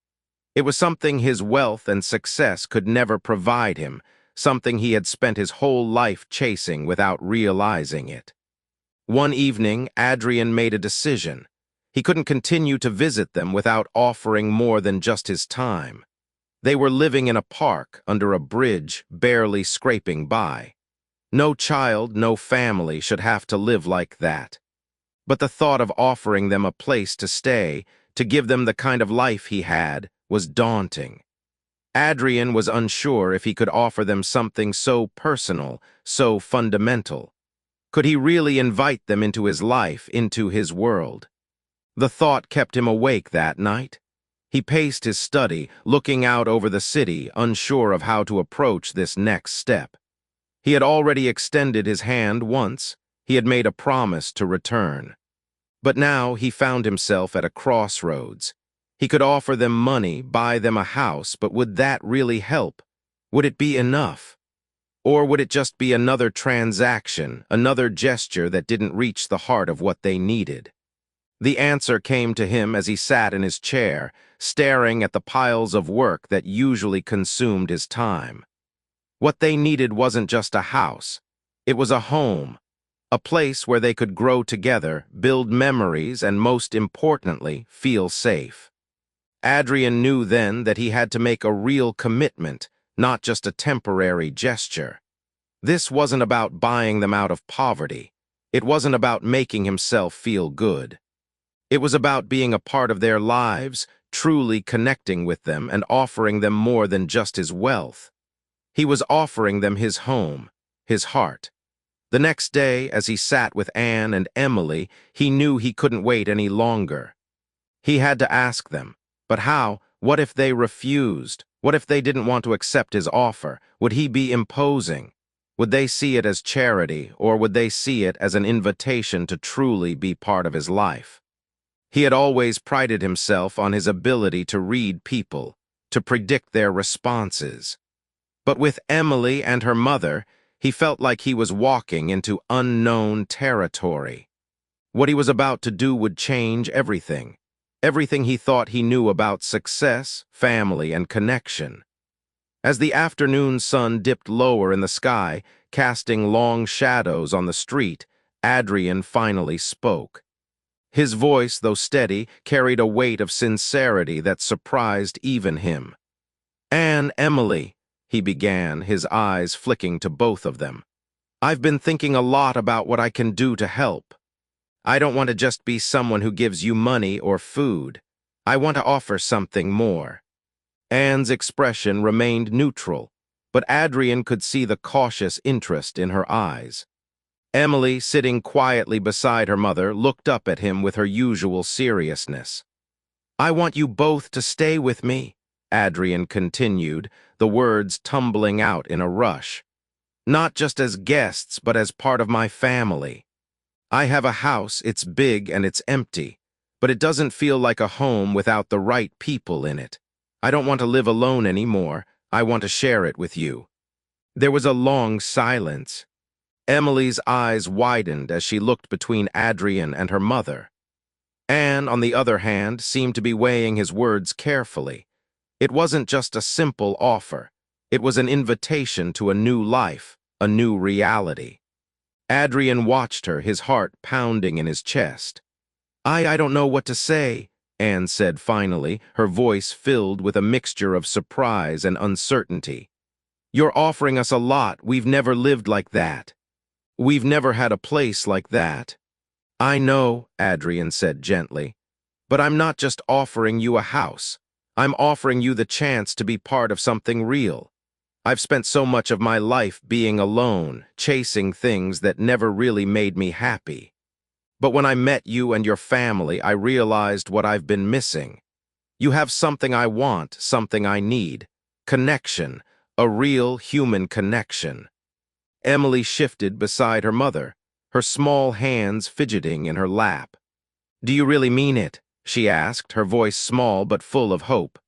It was something his wealth and success could never provide him, something he had spent his whole life chasing without realizing it. One evening, Adrian made a decision. He couldn't continue to visit them without offering more than just his time. They were living in a park, under a bridge, barely scraping by. No child, no family should have to live like that. But the thought of offering them a place to stay, to give them the kind of life he had, was daunting. Adrian was unsure if he could offer them something so personal, so fundamental. Could he really invite them into his life, into his world? The thought kept him awake that night. He paced his study, looking out over the city, unsure of how to approach this next step. He had already extended his hand once. He had made a promise to return. But now he found himself at a crossroads. He could offer them money, buy them a house, but would that really help? Would it be enough? Or would it just be another transaction, another gesture that didn't reach the heart of what they needed? The answer came to him as he sat in his chair, staring at the piles of work that usually consumed his time. What they needed wasn't just a house. It was a home, a place where they could grow together, build memories, and most importantly, feel safe. Adrian knew then that he had to make a real commitment, not just a temporary gesture. This wasn't about buying them out of poverty. It wasn't about making himself feel good. It was about being a part of their lives, truly connecting with them and offering them more than just his wealth. He was offering them his home, his heart. The next day, as he sat with Anne and Emily, he knew he couldn't wait any longer. He had to ask them, but how? What if they refused? What if they didn't want to accept his offer? Would he be imposing? Would they see it as charity, or would they see it as an invitation to truly be part of his life? He had always prided himself on his ability to read people, to predict their responses. But with Emily and her mother, he felt like he was walking into unknown territory. What he was about to do would change everything. Everything he thought he knew about success, family, and connection. As the afternoon sun dipped lower in the sky, casting long shadows on the street, Adrian finally spoke. His voice, though steady, carried a weight of sincerity that surprised even him. "Anne, Emily," he began, his eyes flicking to both of them. "I've been thinking a lot about what I can do to help. I don't want to just be someone who gives you money or food. I want to offer something more." Anne's expression remained neutral, but Adrian could see the cautious interest in her eyes. Emily, sitting quietly beside her mother, looked up at him with her usual seriousness. "I want you both to stay with me," Adrian continued, the words tumbling out in a rush. "Not just as guests, but as part of my family. I have a house, it's big and it's empty, but it doesn't feel like a home without the right people in it. I don't want to live alone anymore. I want to share it with you." There was a long silence. Emily's eyes widened as she looked between Adrian and her mother. Anne, on the other hand, seemed to be weighing his words carefully. It wasn't just a simple offer. It was an invitation to a new life, a new reality. Adrian watched her, his heart pounding in his chest. I don't know what to say," Anne said finally, her voice filled with a mixture of surprise and uncertainty. "You're offering us a lot. We've never lived like that. We've never had a place like that." "I know," Adrian said gently, "but I'm not just offering you a house. I'm offering you the chance to be part of something real. I've spent so much of my life being alone, chasing things that never really made me happy. But when I met you and your family, I realized what I've been missing. You have something I want, something I need. Connection, a real human connection." Emily shifted beside her mother, her small hands fidgeting in her lap. "Do you really mean it?" she asked, her voice small but full of hope.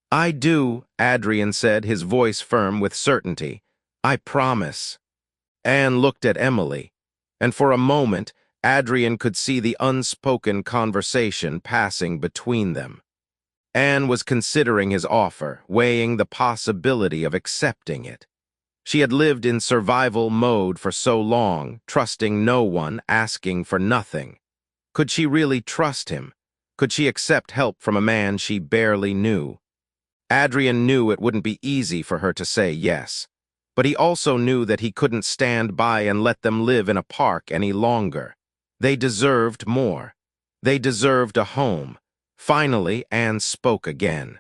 "I do," Adrian said, his voice firm with certainty. "I promise." Anne looked at Emily, and for a moment, Adrian could see the unspoken conversation passing between them. Anne was considering his offer, weighing the possibility of accepting it. She had lived in survival mode for so long, trusting no one, asking for nothing. Could she really trust him? Could she accept help from a man she barely knew? Adrian knew it wouldn't be easy for her to say yes, but he also knew that he couldn't stand by and let them live in a park any longer. They deserved more. They deserved a home. Finally, Anne spoke again.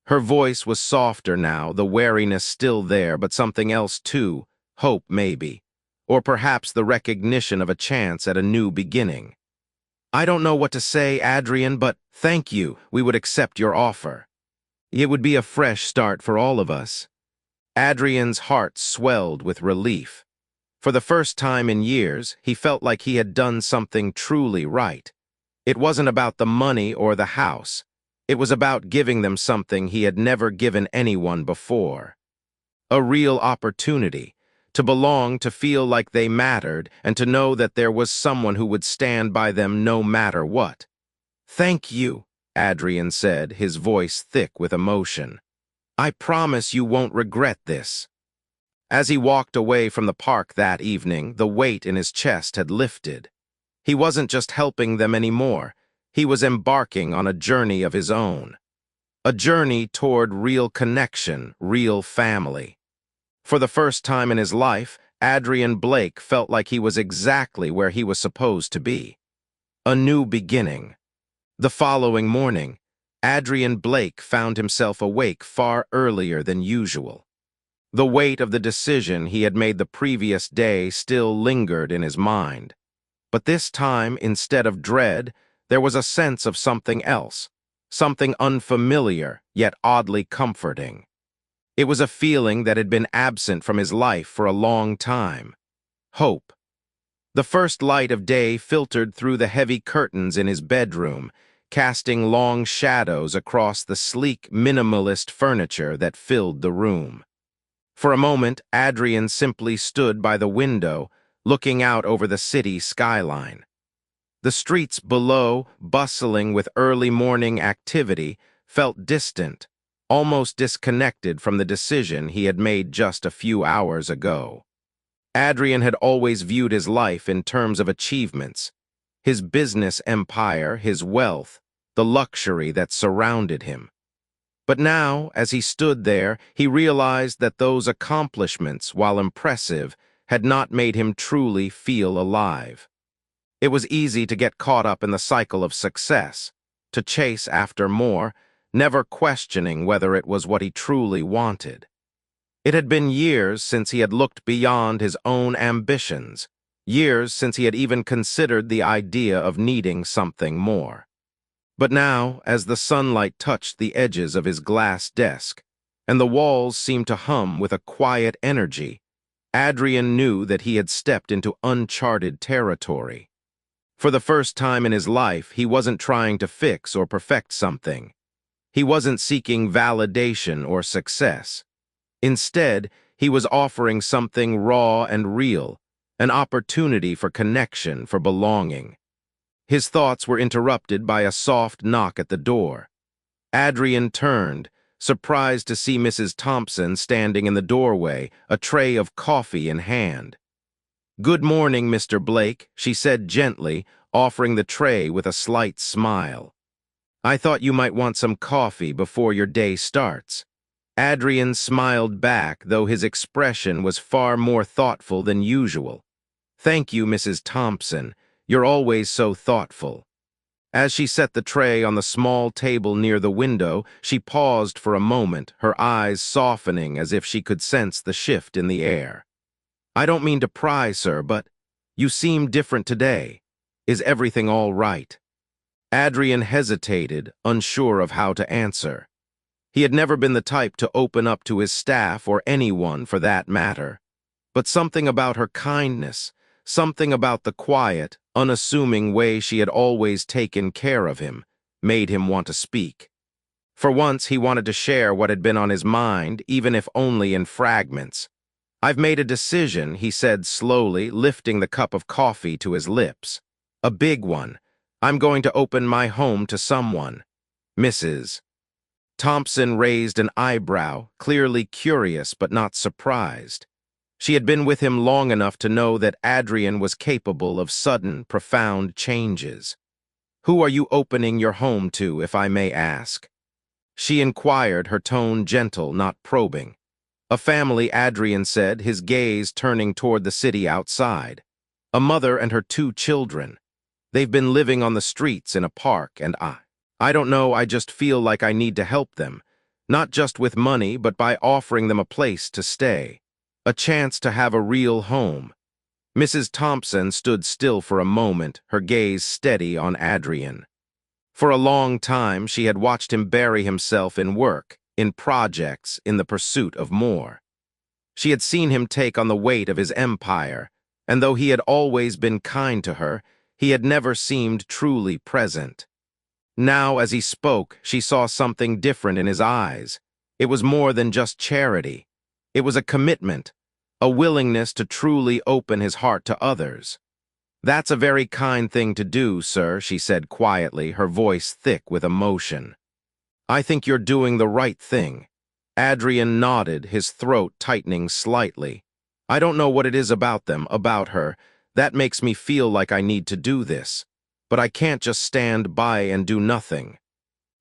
Her voice was softer now, the wariness still there, but something else too, hope maybe, or perhaps the recognition of a chance at a new beginning. "I don't know what to say, Adrian, but thank you. We would accept your offer. It would be a fresh start for all of us." Adrian's heart swelled with relief. For the first time in years, he felt like he had done something truly right. It wasn't about the money or the house. It was about giving them something he had never given anyone before. A real opportunity, to belong, to feel like they mattered, and to know that there was someone who would stand by them no matter what. "Thank you," Adrian said, his voice thick with emotion. "I promise you won't regret this." As he walked away from the park that evening, the weight in his chest had lifted. He wasn't just helping them anymore. He was embarking on a journey of his own. A journey toward real connection, real family. For the first time in his life, Adrian Blake felt like he was exactly where he was supposed to be. A new beginning. The following morning, Adrian Blake found himself awake far earlier than usual. The weight of the decision he had made the previous day still lingered in his mind. But this time, instead of dread, there was a sense of something else, something unfamiliar, yet oddly comforting. It was a feeling that had been absent from his life for a long time. Hope. The first light of day filtered through the heavy curtains in his bedroom, casting long shadows across the sleek, minimalist furniture that filled the room. For a moment, Adrian simply stood by the window, looking out over the city skyline. The streets below, bustling with early morning activity, felt distant, almost disconnected from the decision he had made just a few hours ago. Adrian had always viewed his life in terms of achievements, his business empire, his wealth, the luxury that surrounded him. But now, as he stood there, he realized that those accomplishments, while impressive, had not made him truly feel alive. It was easy to get caught up in the cycle of success, to chase after more, never questioning whether it was what he truly wanted. It had been years since he had looked beyond his own ambitions, years since he had even considered the idea of needing something more. But now, as the sunlight touched the edges of his glass desk, and the walls seemed to hum with a quiet energy, Adrian knew that he had stepped into uncharted territory. For the first time in his life, he wasn't trying to fix or perfect something. He wasn't seeking validation or success. Instead, he was offering something raw and real, an opportunity for connection, for belonging. His thoughts were interrupted by a soft knock at the door. Adrian turned, surprised to see Mrs. Thompson standing in the doorway, a tray of coffee in hand. "Good morning, Mr. Blake," she said gently, offering the tray with a slight smile. "I thought you might want some coffee before your day starts." Adrian smiled back, though his expression was far more thoughtful than usual. "Thank you, Mrs. Thompson. You're always so thoughtful." As she set the tray on the small table near the window, she paused for a moment, her eyes softening as if she could sense the shift in the air. "I don't mean to pry, sir, but you seem different today. Is everything all right?" Adrian hesitated, unsure of how to answer. He had never been the type to open up to his staff or anyone for that matter. But something about her kindness, something about the quiet, unassuming way she had always taken care of him, made him want to speak. For once, he wanted to share what had been on his mind, even if only in fragments. "I've made a decision," he said slowly, lifting the cup of coffee to his lips. "A big one. I'm going to open my home to someone. Mrs. Thompson raised an eyebrow, clearly curious but not surprised. She had been with him long enough to know that Adrian was capable of sudden, profound changes. "Who are you opening your home to, if I may ask?" she inquired, her tone gentle, not probing. "A family," Adrian said, his gaze turning toward the city outside. "A mother and her 2 children. They've been living on the streets in a park, and I don't know, I just feel like I need to help them, not just with money, but by offering them a place to stay, a chance to have a real home." Mrs. Thompson stood still for a moment, her gaze steady on Adrian. For a long time, she had watched him bury himself in work, in projects, in the pursuit of more. She had seen him take on the weight of his empire, and though he had always been kind to her, he had never seemed truly present. Now, as he spoke, she saw something different in his eyes. It was more than just charity. It was a commitment, a willingness to truly open his heart to others. "That's a very kind thing to do, sir," she said quietly, her voice thick with emotion. "I think you're doing the right thing." Adrian nodded, his throat tightening slightly. "I don't know what it is about them, about her, that makes me feel like I need to do this. But I can't just stand by and do nothing.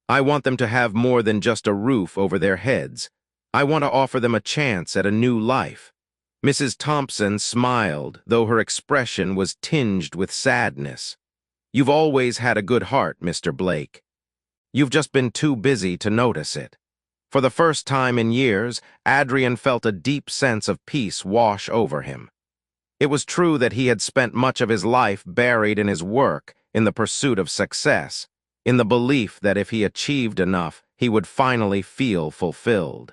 I want them to have more than just a roof over their heads. I want to offer them a chance at a new life." Mrs. Thompson smiled, though her expression was tinged with sadness. "You've always had a good heart, Mr. Blake. You've just been too busy to notice it." For the first time in years, Adrian felt a deep sense of peace wash over him. It was true that he had spent much of his life buried in his work, in the pursuit of success, in the belief that if he achieved enough, he would finally feel fulfilled.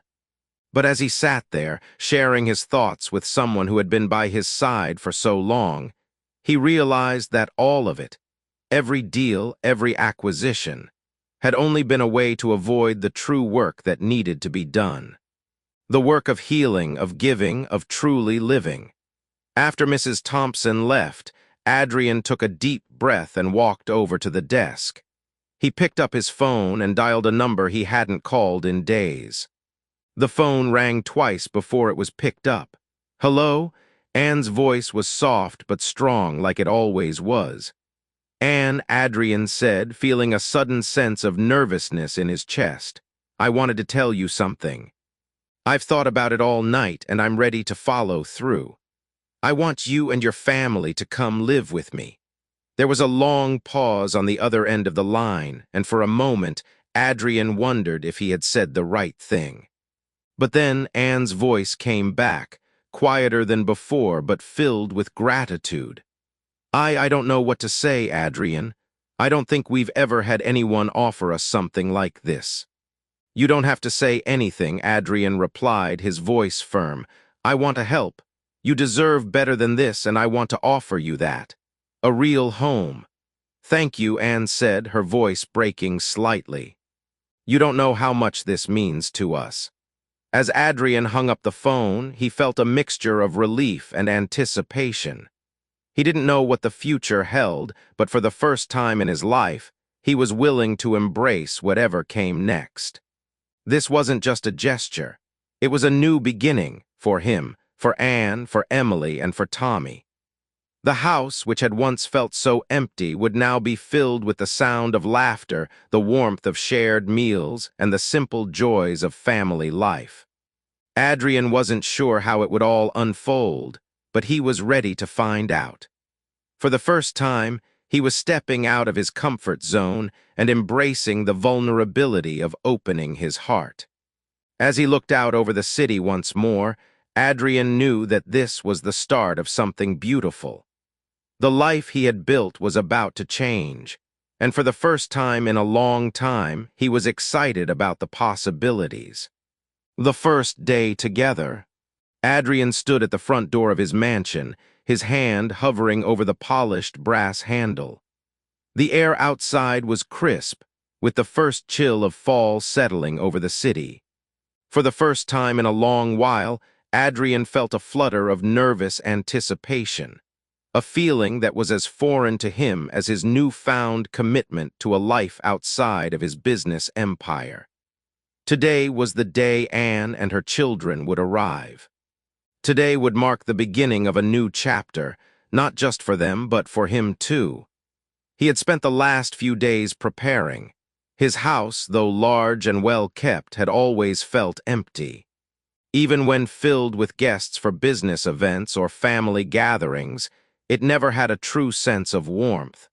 But as he sat there, sharing his thoughts with someone who had been by his side for so long, he realized that all of it, every deal, every acquisition, had only been a way to avoid the true work that needed to be done. The work of healing, of giving, of truly living. After Mrs. Thompson left, Adrian took a deep breath and walked over to the desk. He picked up his phone and dialed a number he hadn't called in days. The phone rang twice before it was picked up. "Hello?" Anne's voice was soft but strong, like it always was. "Anne," Adrian said, feeling a sudden sense of nervousness in his chest. "I wanted to tell you something. I've thought about it all night, and I'm ready to follow through. I want you and your family to come live with me." There was a long pause on the other end of the line, and for a moment, Adrian wondered if he had said the right thing. But then Anne's voice came back, quieter than before, but filled with gratitude. I don't know what to say, Adrian. I don't think we've ever had anyone offer us something like this." "You don't have to say anything," Adrian replied, his voice firm. "I want to help. You deserve better than this, and I want to offer you that. A real home. "Thank you," Anne said, her voice breaking slightly. "You don't know how much this means to us." As Adrian hung up the phone, he felt a mixture of relief and anticipation. He didn't know what the future held, but for the first time in his life, he was willing to embrace whatever came next. This wasn't just a gesture. It was a new beginning for him, for Anne, for Emily, and for Tommy. The house, which had once felt so empty, would now be filled with the sound of laughter, the warmth of shared meals, and the simple joys of family life. Adrian wasn't sure how it would all unfold, but he was ready to find out. For the first time, he was stepping out of his comfort zone and embracing the vulnerability of opening his heart. As he looked out over the city once more, Adrian knew that this was the start of something beautiful. The life he had built was about to change, and for the first time in a long time, he was excited about the possibilities. The first day together. Adrian stood at the front door of his mansion, his hand hovering over the polished brass handle. The air outside was crisp, with the first chill of fall settling over the city. For the first time in a long while, Adrian felt a flutter of nervous anticipation, a feeling that was as foreign to him as his newfound commitment to a life outside of his business empire. Today was the day Anne and her children would arrive. Today would mark the beginning of a new chapter, not just for them, but for him too. He had spent the last few days preparing. His house, though large and well-kept, had always felt empty. Even when filled with guests for business events or family gatherings, it never had a true sense of warmth.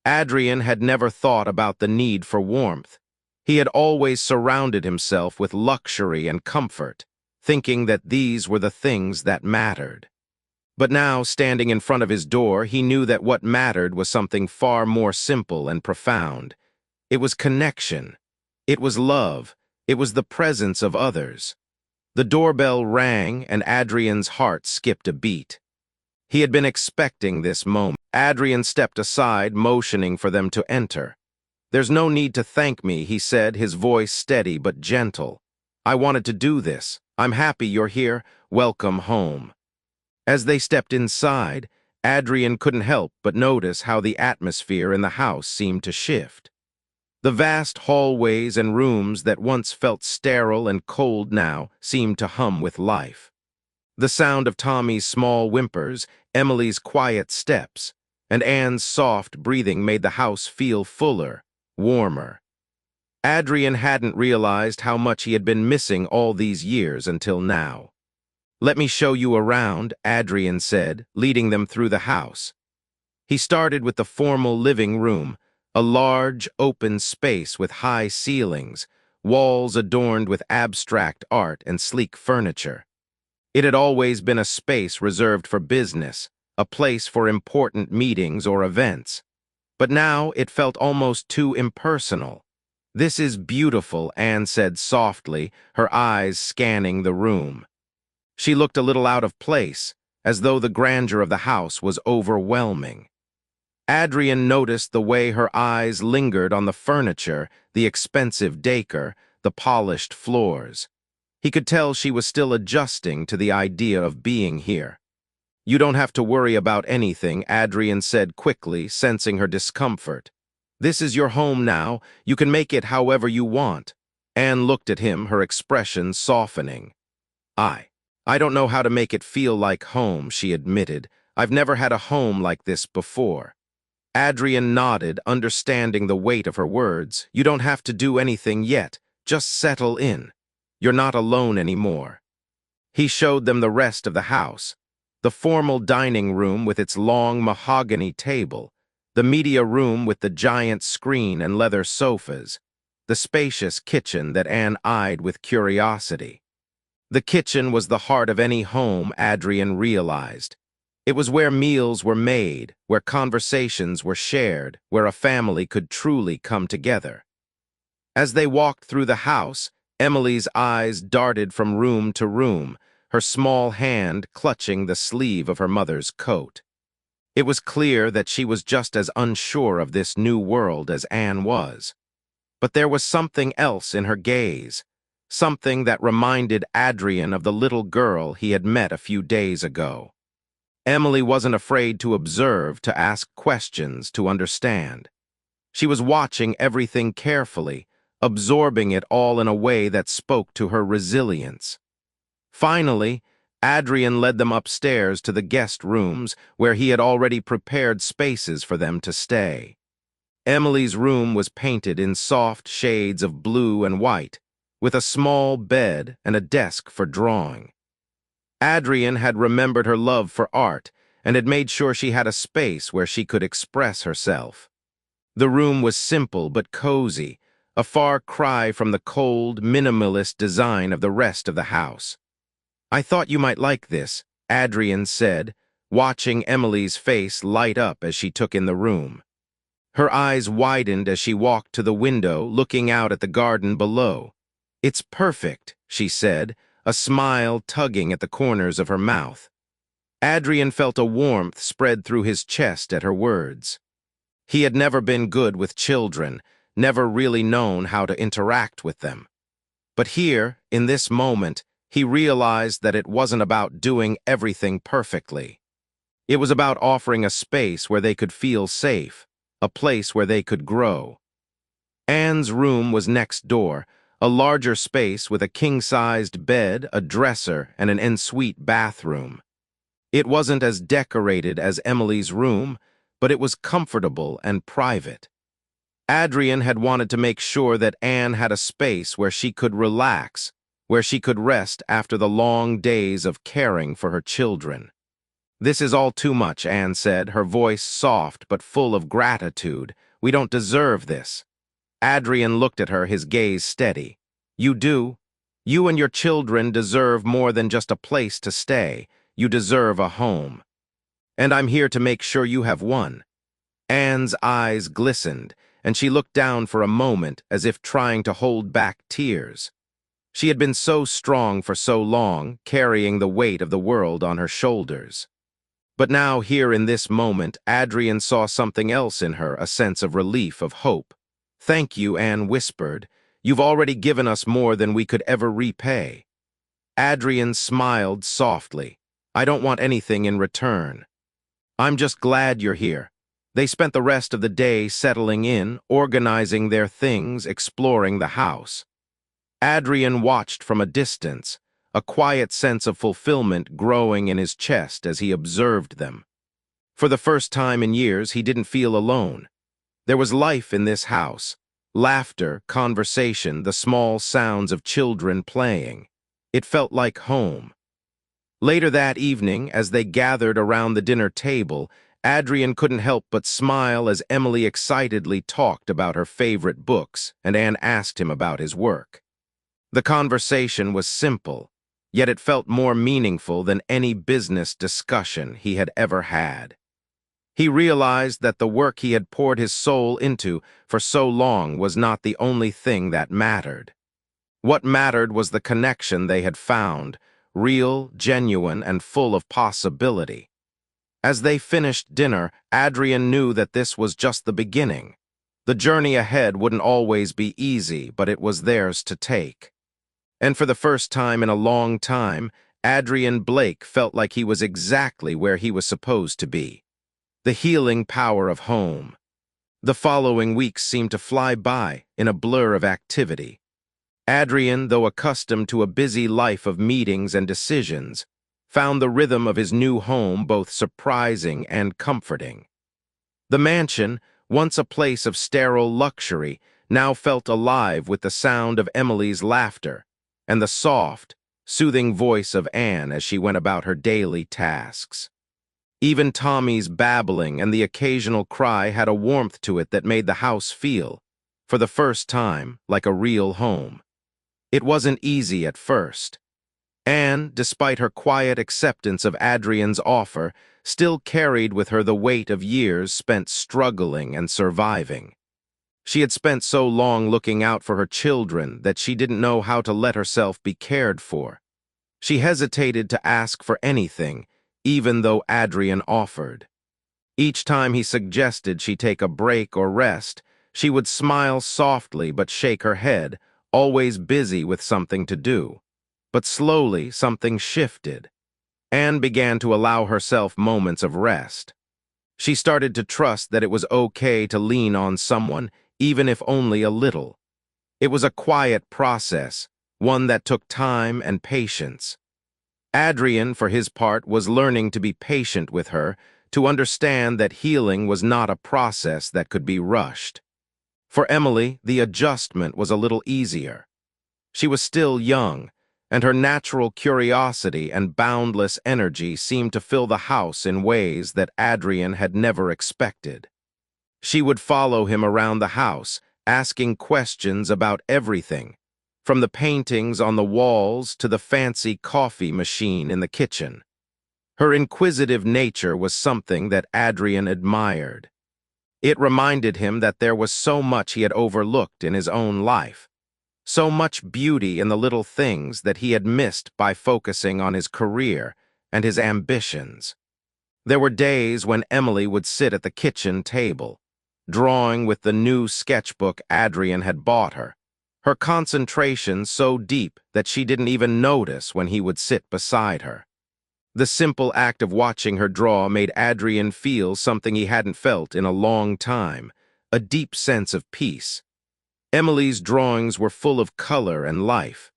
Adrian had never thought about the need for warmth. He had always surrounded himself with luxury and comfort, thinking that these were the things that mattered. But now, standing in front of his door, he knew that what mattered was something far more simple and profound. It was connection. It was love. It was the presence of others. The doorbell rang, and Adrian's heart skipped a beat. He had been expecting this moment. Adrian stepped aside, motioning for them to enter. "There's no need to thank me," he said, his voice steady but gentle. "I wanted to do this. I'm happy you're here. Welcome home." As they stepped inside, Adrian couldn't help but notice how the atmosphere in the house seemed to shift. The vast hallways and rooms that once felt sterile and cold now seemed to hum with life. The sound of Tommy's small whimpers, Emily's quiet steps, and Anne's soft breathing made the house feel fuller, warmer. Adrian hadn't realized how much he had been missing all these years until now. "Let me show you around," Adrian said, leading them through the house. He started with the formal living room, a large, open space with high ceilings, walls adorned with abstract art and sleek furniture. It had always been a space reserved for business, a place for important meetings or events. But now it felt almost too impersonal. "This is beautiful," Anne said softly, her eyes scanning the room. She looked a little out of place, as though the grandeur of the house was overwhelming. Adrian noticed the way her eyes lingered on the furniture, the expensive decor, the polished floors. He could tell she was still adjusting to the idea of being here. "You don't have to worry about anything," Adrian said quickly, sensing her discomfort. "This is your home now. You can make it however you want." Anne looked at him, her expression softening. I don't know how to make it feel like home," she admitted. "I've never had a home like this before." Adrian nodded, understanding the weight of her words. "You don't have to do anything yet. Just settle in. You're not alone anymore." He showed them the rest of the house. The formal dining room with its long mahogany table, the media room with the giant screen and leather sofas, the spacious kitchen that Anne eyed with curiosity. The kitchen was the heart of any home, Adrian realized. It was where meals were made, where conversations were shared, where a family could truly come together. As they walked through the house, Emily's eyes darted from room to room, her small hand clutching the sleeve of her mother's coat. It was clear that she was just as unsure of this new world as Anne was. But there was something else in her gaze, something that reminded Adrian of the little girl he had met a few days ago. Emily wasn't afraid to observe, to ask questions, to understand. She was watching everything carefully, absorbing it all in a way that spoke to her resilience. Finally, Adrian led them upstairs to the guest rooms where he had already prepared spaces for them to stay. Emily's room was painted in soft shades of blue and white, with a small bed and a desk for drawing. Adrian had remembered her love for art and had made sure she had a space where she could express herself. The room was simple but cozy, a far cry from the cold, minimalist design of the rest of the house. "I thought you might like this," Adrian said, watching Emily's face light up as she took in the room. Her eyes widened as she walked to the window, looking out at the garden below. "It's perfect," she said, a smile tugging at the corners of her mouth. Adrian felt a warmth spread through his chest at her words. He had never been good with children, never really known how to interact with them. But here, in this moment, he realized that it wasn't about doing everything perfectly. It was about offering a space where they could feel safe, a place where they could grow. Anne's room was next door, a larger space with a king-sized bed, a dresser, and an ensuite bathroom. It wasn't as decorated as Emily's room, but it was comfortable and private. Adrian had wanted to make sure that Anne had a space where she could relax, where she could rest after the long days of caring for her children. "This is all too much," Anne said, her voice soft but full of gratitude. "We don't deserve this." Adrian looked at her, his gaze steady. "You do. You and your children deserve more than just a place to stay. You deserve a home. And I'm here to make sure you have one." Anne's eyes glistened, and she looked down for a moment as if trying to hold back tears. She had been so strong for so long, carrying the weight of the world on her shoulders. But now, here in this moment, Adrian saw something else in her, a sense of relief, of hope. "Thank you," Anne whispered. "You've already given us more than we could ever repay." Adrian smiled softly. "I don't want anything in return. I'm just glad you're here." They spent the rest of the day settling in, organizing their things, exploring the house. Adrian watched from a distance, a quiet sense of fulfillment growing in his chest as he observed them. For the first time in years, he didn't feel alone. There was life in this house, laughter, conversation, the small sounds of children playing. It felt like home. Later that evening, as they gathered around the dinner table, Adrian couldn't help but smile as Emily excitedly talked about her favorite books, and Anne asked him about his work. The conversation was simple, yet it felt more meaningful than any business discussion he had ever had. He realized that the work he had poured his soul into for so long was not the only thing that mattered. What mattered was the connection they had found, real, genuine, and full of possibility. As they finished dinner, Adrian knew that this was just the beginning. The journey ahead wouldn't always be easy, but it was theirs to take. And for the first time in a long time, Adrian Blake felt like he was exactly where he was supposed to be. The healing power of home. The following weeks seemed to fly by in a blur of activity. Adrian, though accustomed to a busy life of meetings and decisions, found the rhythm of his new home both surprising and comforting. The mansion, once a place of sterile luxury, now felt alive with the sound of Emily's laughter and the soft, soothing voice of Anne as she went about her daily tasks. Even Tommy's babbling and the occasional cry had a warmth to it that made the house feel, for the first time, like a real home. It wasn't easy at first. Anne, despite her quiet acceptance of Adrian's offer, still carried with her the weight of years spent struggling and surviving. She had spent so long looking out for her children that she didn't know how to let herself be cared for. She hesitated to ask for anything, even though Adrian offered. Each time he suggested she take a break or rest, she would smile softly but shake her head, always busy with something to do. But slowly something shifted. Anne began to allow herself moments of rest. She started to trust that it was okay to lean on someone, even if only a little. It was a quiet process, one that took time and patience. Adrian, for his part, was learning to be patient with her, to understand that healing was not a process that could be rushed. For Emily, the adjustment was a little easier. She was still young, and her natural curiosity and boundless energy seemed to fill the house in ways that Adrian had never expected. She would follow him around the house, asking questions about everything, from the paintings on the walls to the fancy coffee machine in the kitchen. Her inquisitive nature was something that Adrian admired. It reminded him that there was so much he had overlooked in his own life, so much beauty in the little things that he had missed by focusing on his career and his ambitions. There were days when Emily would sit at the kitchen table, drawing with the new sketchbook Adrian had bought her, her concentration so deep that she didn't even notice when he would sit beside her. The simple act of watching her draw made Adrian feel something he hadn't felt in a long time, a deep sense of peace. Emily's drawings were full of color and life.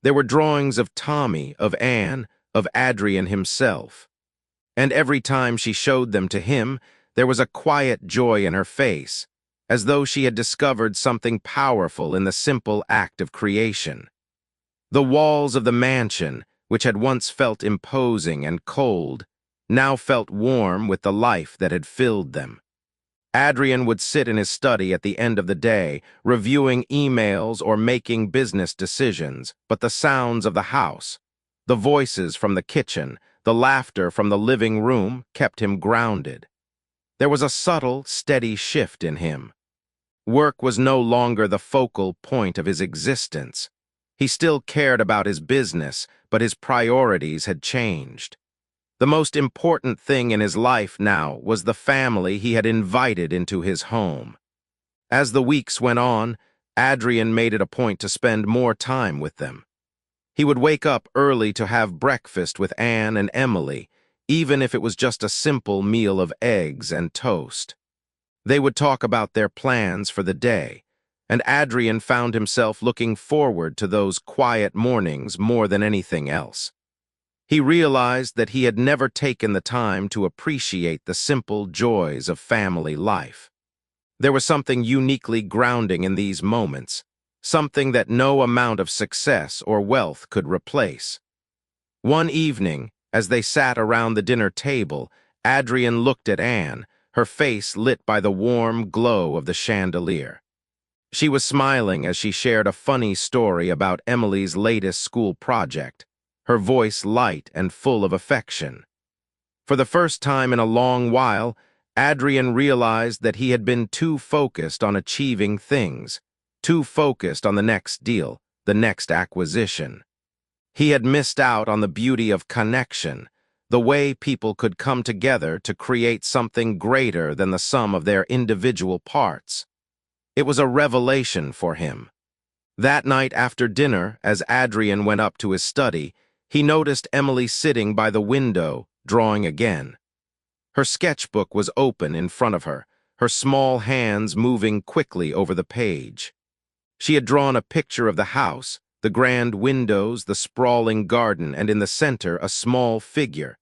There were drawings of Tommy, of Anne, of Adrian himself. And every time she showed them to him, there was a quiet joy in her face, as though she had discovered something powerful in the simple act of creation. The walls of the mansion, which had once felt imposing and cold, now felt warm with the life that had filled them. Adrian would sit in his study at the end of the day, reviewing emails or making business decisions, but the sounds of the house, the voices from the kitchen, the laughter from the living room kept him grounded. There was a subtle, steady shift in him. Work was no longer the focal point of his existence. He still cared about his business, but his priorities had changed. The most important thing in his life now was the family he had invited into his home. As the weeks went on, Adrian made it a point to spend more time with them. He would wake up early to have breakfast with Anne and Emily, even if it was just a simple meal of eggs and toast. They would talk about their plans for the day, and Adrian found himself looking forward to those quiet mornings more than anything else. He realized that he had never taken the time to appreciate the simple joys of family life. There was something uniquely grounding in these moments, something that no amount of success or wealth could replace. One evening, as they sat around the dinner table, Adrian looked at Anne, her face lit by the warm glow of the chandelier. She was smiling as she shared a funny story about Emily's latest school project, her voice light and full of affection. For the first time in a long while, Adrian realized that he had been too focused on achieving things, too focused on the next deal, the next acquisition. He had missed out on the beauty of connection, the way people could come together to create something greater than the sum of their individual parts. It was a revelation for him. That night after dinner, as Adrian went up to his study, he noticed Emily sitting by the window, drawing again. Her sketchbook was open in front of her, her small hands moving quickly over the page. She had drawn a picture of the house, the grand windows, the sprawling garden, and in the center a small figure.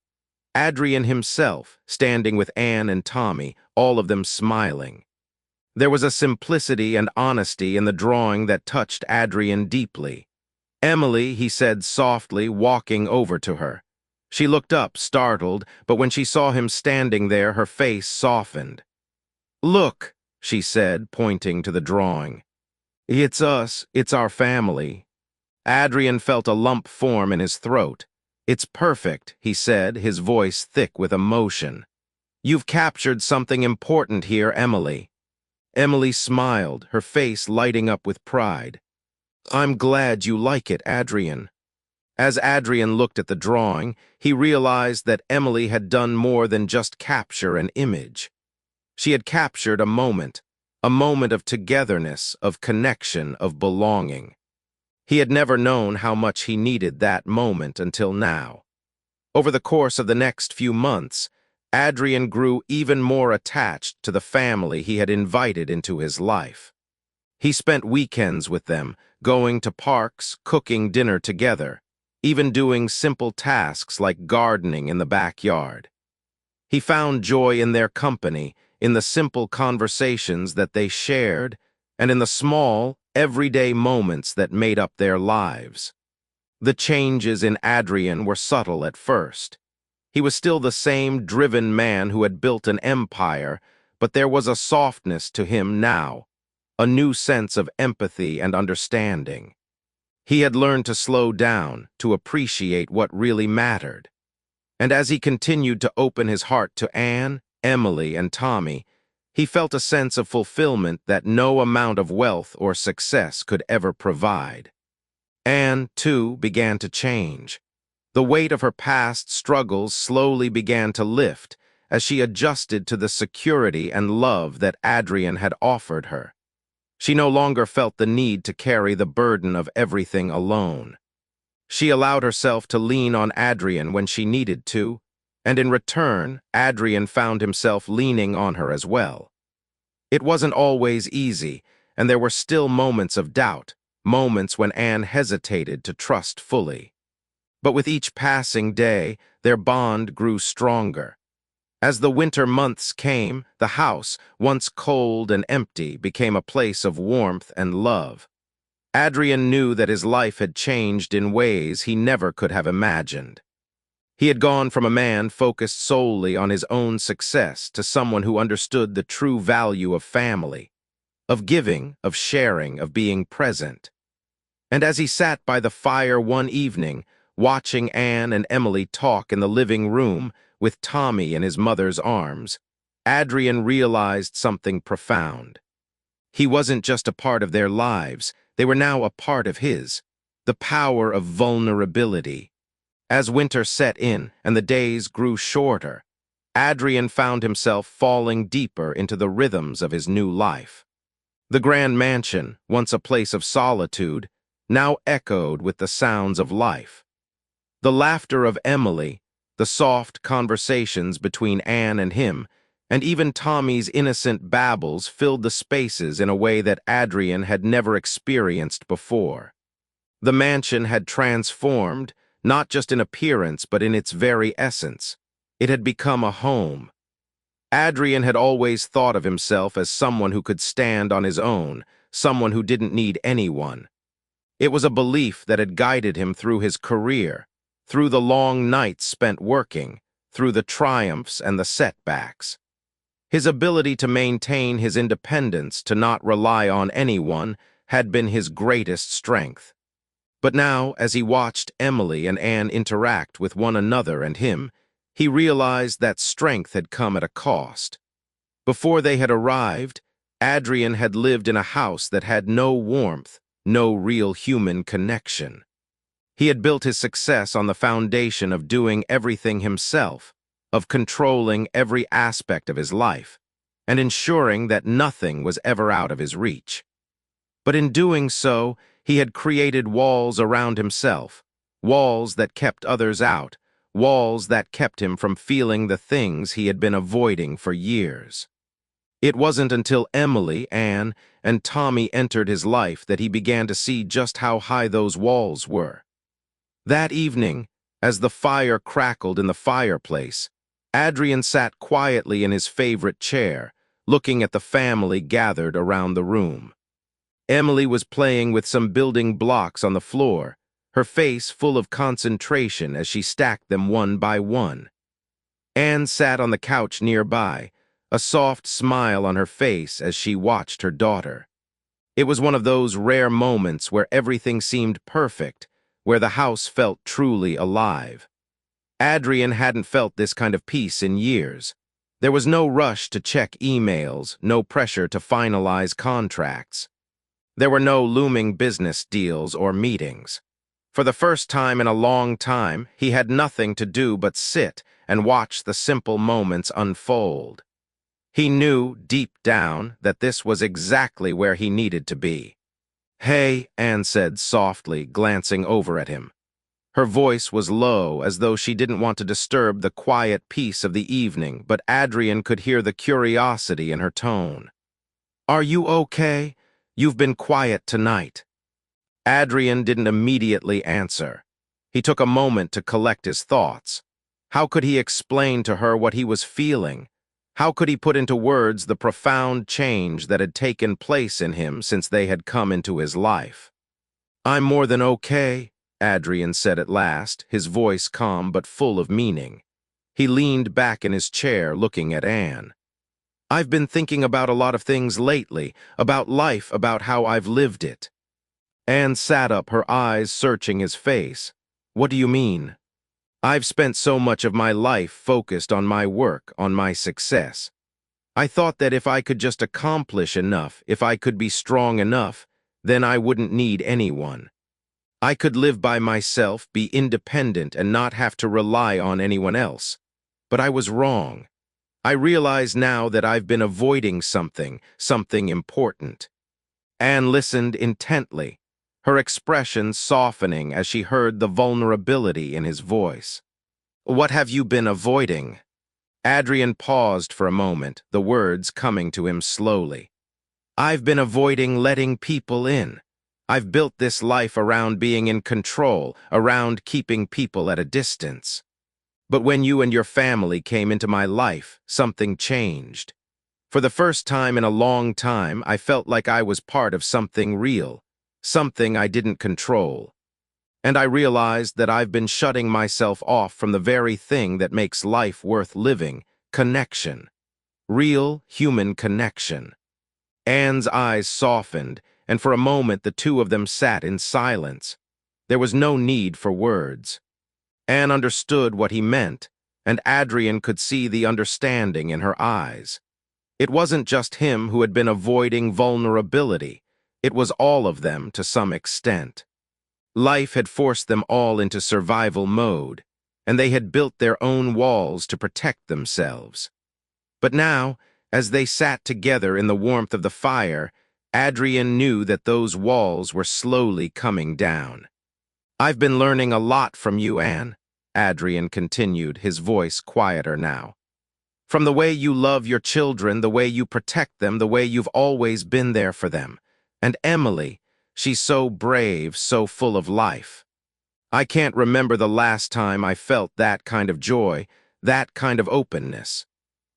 Adrian himself, standing with Anne and Tommy, all of them smiling. There was a simplicity and honesty in the drawing that touched Adrian deeply. "Emily," he said softly, walking over to her. She looked up, startled, but when she saw him standing there, her face softened. "Look," she said, pointing to the drawing. "It's us, it's our family." Adrian felt a lump form in his throat. "It's perfect," he said, his voice thick with emotion. "You've captured something important here, Emily." Emily smiled, her face lighting up with pride. "I'm glad you like it, Adrian." As Adrian looked at the drawing, he realized that Emily had done more than just capture an image. She had captured a moment of togetherness, of connection, of belonging. He had never known how much he needed that moment until now. Over the course of the next few months, Adrian grew even more attached to the family he had invited into his life. He spent weekends with them, going to parks, cooking dinner together, even doing simple tasks like gardening in the backyard. He found joy in their company, in the simple conversations that they shared, and in the small, everyday moments that made up their lives. The changes in Adrian were subtle at first. He was still the same driven man who had built an empire, but there was a softness to him now, a new sense of empathy and understanding. He had learned to slow down, to appreciate what really mattered. And as he continued to open his heart to Anne, Emily, and Tommy, he felt a sense of fulfillment that no amount of wealth or success could ever provide. Anne, too, began to change. The weight of her past struggles slowly began to lift as she adjusted to the security and love that Adrian had offered her. She no longer felt the need to carry the burden of everything alone. She allowed herself to lean on Adrian when she needed to, and in return, Adrian found himself leaning on her as well. It wasn't always easy, and there were still moments of doubt, moments when Anne hesitated to trust fully. But with each passing day, their bond grew stronger. As the winter months came, the house, once cold and empty, became a place of warmth and love. Adrian knew that his life had changed in ways he never could have imagined. He had gone from a man focused solely on his own success to someone who understood the true value of family, of giving, of sharing, of being present. And as he sat by the fire one evening, watching Anne and Emily talk in the living room with Tommy in his mother's arms, Adrian realized something profound. He wasn't just a part of their lives, they were now a part of his. The power of vulnerability. As winter set in and the days grew shorter, Adrian found himself falling deeper into the rhythms of his new life. The grand mansion, once a place of solitude, now echoed with the sounds of life. The laughter of Emily, the soft conversations between Anne and him, and even Tommy's innocent babbles filled the spaces in a way that Adrian had never experienced before. The mansion had transformed, not just in appearance but in its very essence. It had become a home. Adrian had always thought of himself as someone who could stand on his own, someone who didn't need anyone. It was a belief that had guided him through his career, through the long nights spent working, through the triumphs and the setbacks. His ability to maintain his independence, to not rely on anyone, had been his greatest strength. But now, as he watched Emily and Anne interact with one another and him, he realized that strength had come at a cost. Before they had arrived, Adrian had lived in a house that had no warmth, no real human connection. He had built his success on the foundation of doing everything himself, of controlling every aspect of his life, and ensuring that nothing was ever out of his reach. But in doing so, he had created walls around himself, walls that kept others out, walls that kept him from feeling the things he had been avoiding for years. It wasn't until Emily, Anne, and Tommy entered his life that he began to see just how high those walls were. That evening, as the fire crackled in the fireplace, Adrian sat quietly in his favorite chair, looking at the family gathered around the room. Emily was playing with some building blocks on the floor, her face full of concentration as she stacked them one by one. Anne sat on the couch nearby, a soft smile on her face as she watched her daughter. It was one of those rare moments where everything seemed perfect, where the house felt truly alive. Adrian hadn't felt this kind of peace in years. There was no rush to check emails, no pressure to finalize contracts. There were no looming business deals or meetings. For the first time in a long time, he had nothing to do but sit and watch the simple moments unfold. He knew, deep down, that this was exactly where he needed to be. "Hey," Anne said softly, glancing over at him. Her voice was low, as though she didn't want to disturb the quiet peace of the evening, but Adrian could hear the curiosity in her tone. "Are you okay? You've been quiet tonight." Adrian didn't immediately answer. He took a moment to collect his thoughts. How could he explain to her what he was feeling? How could he put into words the profound change that had taken place in him since they had come into his life? "I'm more than okay," Adrian said at last, his voice calm but full of meaning. He leaned back in his chair, looking at Anne. "I've been thinking about a lot of things lately, about life, about how I've lived it." Anne sat up, her eyes searching his face. "What do you mean?" "I've spent so much of my life focused on my work, on my success. I thought that if I could just accomplish enough, if I could be strong enough, then I wouldn't need anyone. I could live by myself, be independent, and not have to rely on anyone else. But I was wrong. I realize now that I've been avoiding something important." Anne listened intently, her expression softening as she heard the vulnerability in his voice. "What have you been avoiding?" Adrian paused for a moment, the words coming to him slowly. "I've been avoiding letting people in. I've built this life around being in control, around keeping people at a distance. But when you and your family came into my life, something changed. For the first time in a long time, I felt like I was part of something real, something I didn't control. And I realized that I've been shutting myself off from the very thing that makes life worth living: connection. Real, human connection." Anne's eyes softened, and for a moment the two of them sat in silence. There was no need for words. Anne understood what he meant, and Adrian could see the understanding in her eyes. It wasn't just him who had been avoiding vulnerability. It was all of them to some extent. Life had forced them all into survival mode, and they had built their own walls to protect themselves. But now, as they sat together in the warmth of the fire, Adrian knew that those walls were slowly coming down. "I've been learning a lot from you, Anne," Adrian continued, his voice quieter now. "From the way you love your children, the way you protect them, the way you've always been there for them. And Emily, she's so brave, so full of life. I can't remember the last time I felt that kind of joy, that kind of openness.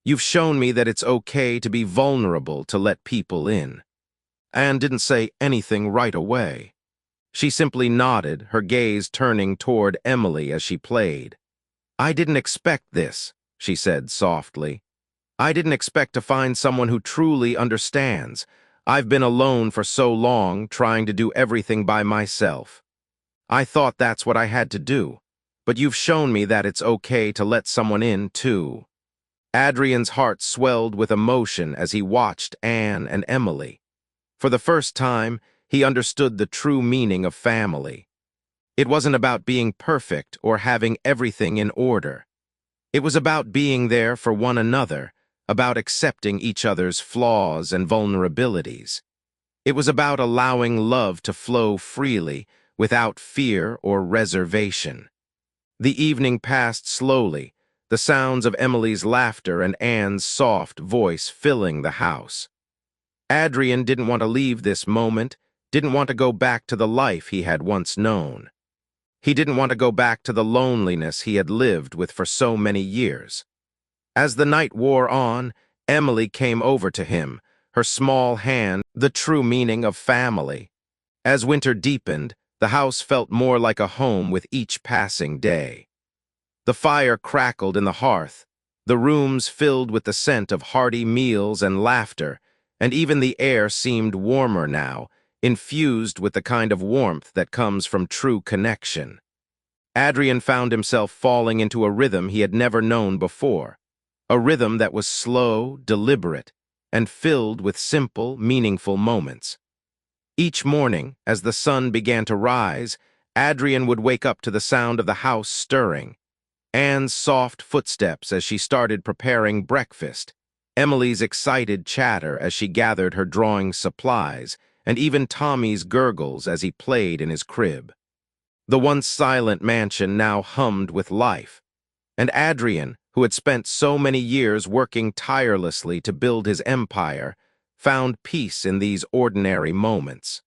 You've shown me that it's okay to be vulnerable, to let people in." Anne didn't say anything right away. She simply nodded, her gaze turning toward Emily as she played. "I didn't expect this," she said softly. "I didn't expect to find someone who truly understands. I've been alone for so long, trying to do everything by myself. I thought that's what I had to do. But you've shown me that it's okay to let someone in, too." Adrian's heart swelled with emotion as he watched Anne and Emily. For the first time, he understood the true meaning of family. It wasn't about being perfect or having everything in order. It was about being there for one another, about accepting each other's flaws and vulnerabilities. It was about allowing love to flow freely, without fear or reservation. The evening passed slowly, the sounds of Emily's laughter and Anne's soft voice filling the house. Adrian didn't want to leave this moment, didn't want to go back to the life he had once known. He didn't want to go back to the loneliness he had lived with for so many years. As the night wore on, Emily came over to him, her small hand the true meaning of family. As winter deepened, the house felt more like a home with each passing day. The fire crackled in the hearth, the rooms filled with the scent of hearty meals and laughter, and even the air seemed warmer now, infused with the kind of warmth that comes from true connection. Adrian found himself falling into a rhythm he had never known before, a rhythm that was slow, deliberate, and filled with simple, meaningful moments. Each morning, as the sun began to rise, Adrian would wake up to the sound of the house stirring, Anne's soft footsteps as she started preparing breakfast, Emily's excited chatter as she gathered her drawing supplies, and even Tommy's gurgles as he played in his crib. The once silent mansion now hummed with life, and Adrian, who had spent so many years working tirelessly to build his empire, found peace in these ordinary moments.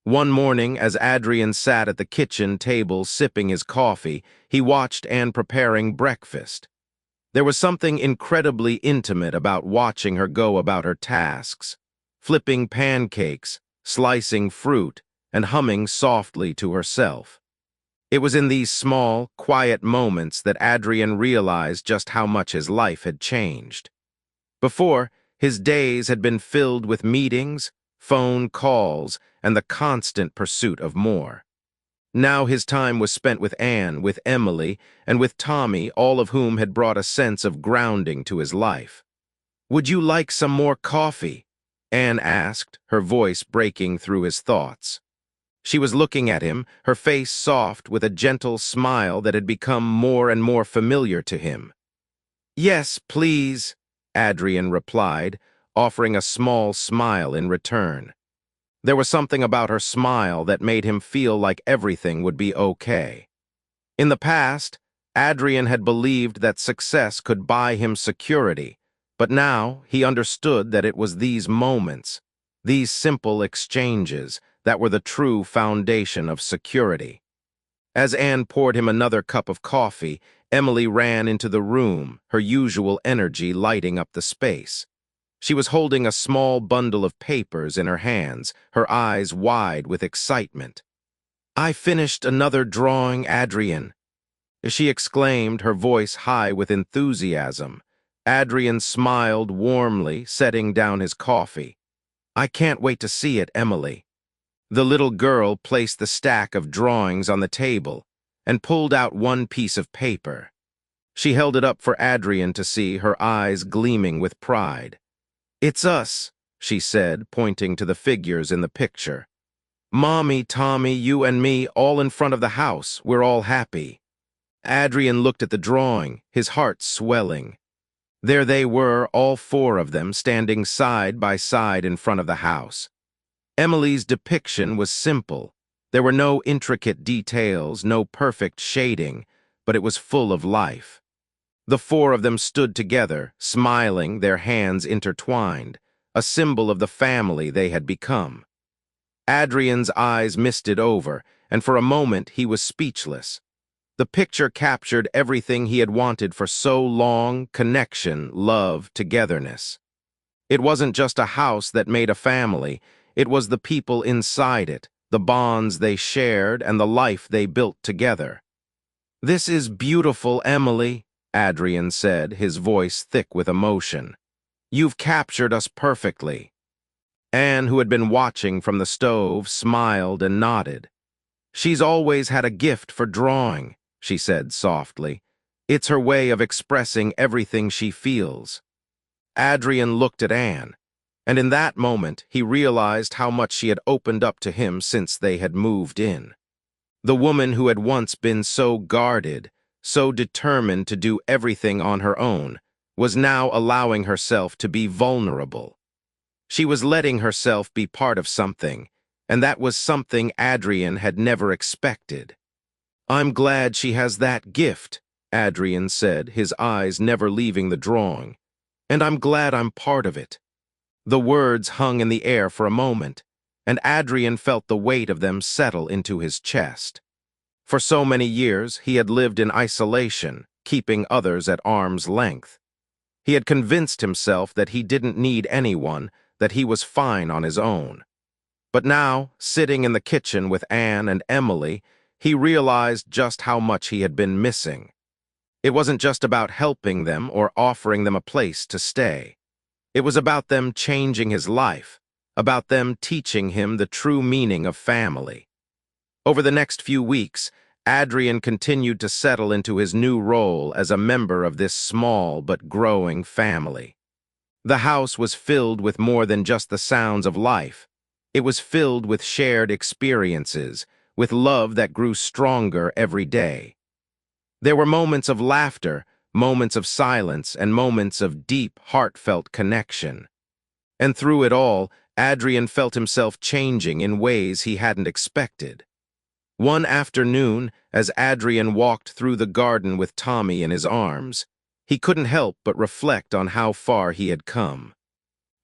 One morning, as Adrian sat at the kitchen table sipping his coffee, he watched Anne preparing breakfast. There was something incredibly intimate about watching her go about her tasks, flipping pancakes, slicing fruit, and humming softly to herself. It was in these small, quiet moments that Adrian realized just how much his life had changed. Before, his days had been filled with meetings, phone calls, and the constant pursuit of more. Now his time was spent with Anne, with Emily, and with Tommy, all of whom had brought a sense of grounding to his life. "Would you like some more coffee?" Anne asked, her voice breaking through his thoughts. She was looking at him, her face soft with a gentle smile that had become more and more familiar to him. "Yes, please," Adrian replied, offering a small smile in return. There was something about her smile that made him feel like everything would be okay. In the past, Adrian had believed that success could buy him security, but now he understood that it was these moments, these simple exchanges, that were the true foundation of security. As Anne poured him another cup of coffee, Emily ran into the room, her usual energy lighting up the space. She was holding a small bundle of papers in her hands, her eyes wide with excitement. "I finished another drawing, Adrian," she exclaimed, her voice high with enthusiasm. Adrian smiled warmly, setting down his coffee. "I can't wait to see it, Emily." The little girl placed the stack of drawings on the table and pulled out one piece of paper. She held it up for Adrian to see, her eyes gleaming with pride. "It's us," she said, pointing to the figures in the picture. "Mommy, Tommy, you and me, all in front of the house. We're all happy." Adrian looked at the drawing, his heart swelling. There they were, all four of them, standing side by side in front of the house. Emily's depiction was simple. There were no intricate details, no perfect shading, but it was full of life. The four of them stood together, smiling, their hands intertwined, a symbol of the family they had become. Adrian's eyes misted over, and for a moment he was speechless. The picture captured everything he had wanted for so long: connection, love, togetherness. It wasn't just a house that made a family, it was the people inside it, the bonds they shared, and the life they built together. "This is beautiful, Emily," Adrian said, his voice thick with emotion. "You've captured us perfectly." Anne, who had been watching from the stove, smiled and nodded. "She's always had a gift for drawing," she said softly. "It's her way of expressing everything she feels." Adrian looked at Anne, and in that moment he realized how much she had opened up to him since they had moved in. The woman who had once been so guarded, so determined to do everything on her own, was now allowing herself to be vulnerable. She was letting herself be part of something, and that was something Adrian had never expected. "I'm glad she has that gift," Adrian said, his eyes never leaving the drawing. "And I'm glad I'm part of it." The words hung in the air for a moment, and Adrian felt the weight of them settle into his chest. For so many years, he had lived in isolation, keeping others at arm's length. He had convinced himself that he didn't need anyone, that he was fine on his own. But now, sitting in the kitchen with Anne and Emily, he realized just how much he had been missing. It wasn't just about helping them or offering them a place to stay. It was about them changing his life, about them teaching him the true meaning of family. Over the next few weeks, Adrian continued to settle into his new role as a member of this small but growing family. The house was filled with more than just the sounds of life. It was filled with shared experiences, with love that grew stronger every day. There were moments of laughter, moments of silence, and moments of deep, heartfelt connection. And through it all, Adrian felt himself changing in ways he hadn't expected. One afternoon, as Adrian walked through the garden with Tommy in his arms, he couldn't help but reflect on how far he had come.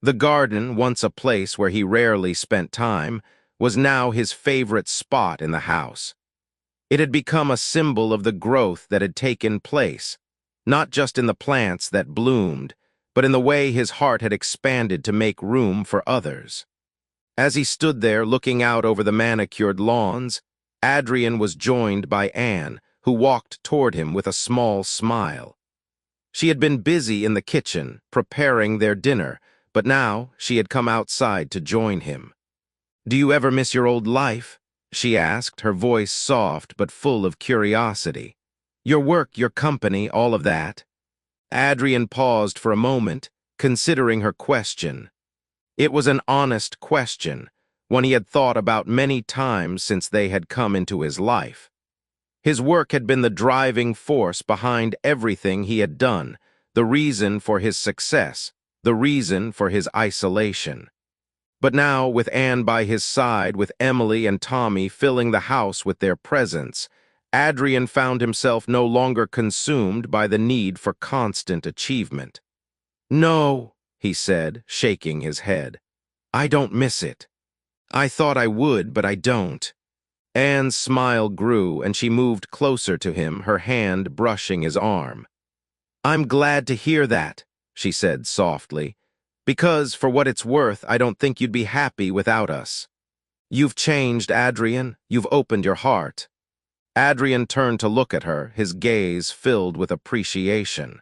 The garden, once a place where he rarely spent time, was now his favorite spot in the house. It had become a symbol of the growth that had taken place, not just in the plants that bloomed, but in the way his heart had expanded to make room for others. As he stood there looking out over the manicured lawns, Adrian was joined by Anne, who walked toward him with a small smile. She had been busy in the kitchen, preparing their dinner, but now she had come outside to join him. "Do you ever miss your old life?" she asked, her voice soft but full of curiosity. "Your work, your company, all of that?" Adrian paused for a moment, considering her question. It was an honest question, one he had thought about many times since they had come into his life. His work had been the driving force behind everything he had done, the reason for his success, the reason for his isolation. But now, with Anne by his side, with Emily and Tommy filling the house with their presence, Adrian found himself no longer consumed by the need for constant achievement. "No," he said, shaking his head. "I don't miss it. I thought I would, but I don't." Anne's smile grew, and she moved closer to him, her hand brushing his arm. "I'm glad to hear that," she said softly, "because, for what it's worth, I don't think you'd be happy without us. You've changed, Adrian. You've opened your heart." Adrian turned to look at her, his gaze filled with appreciation.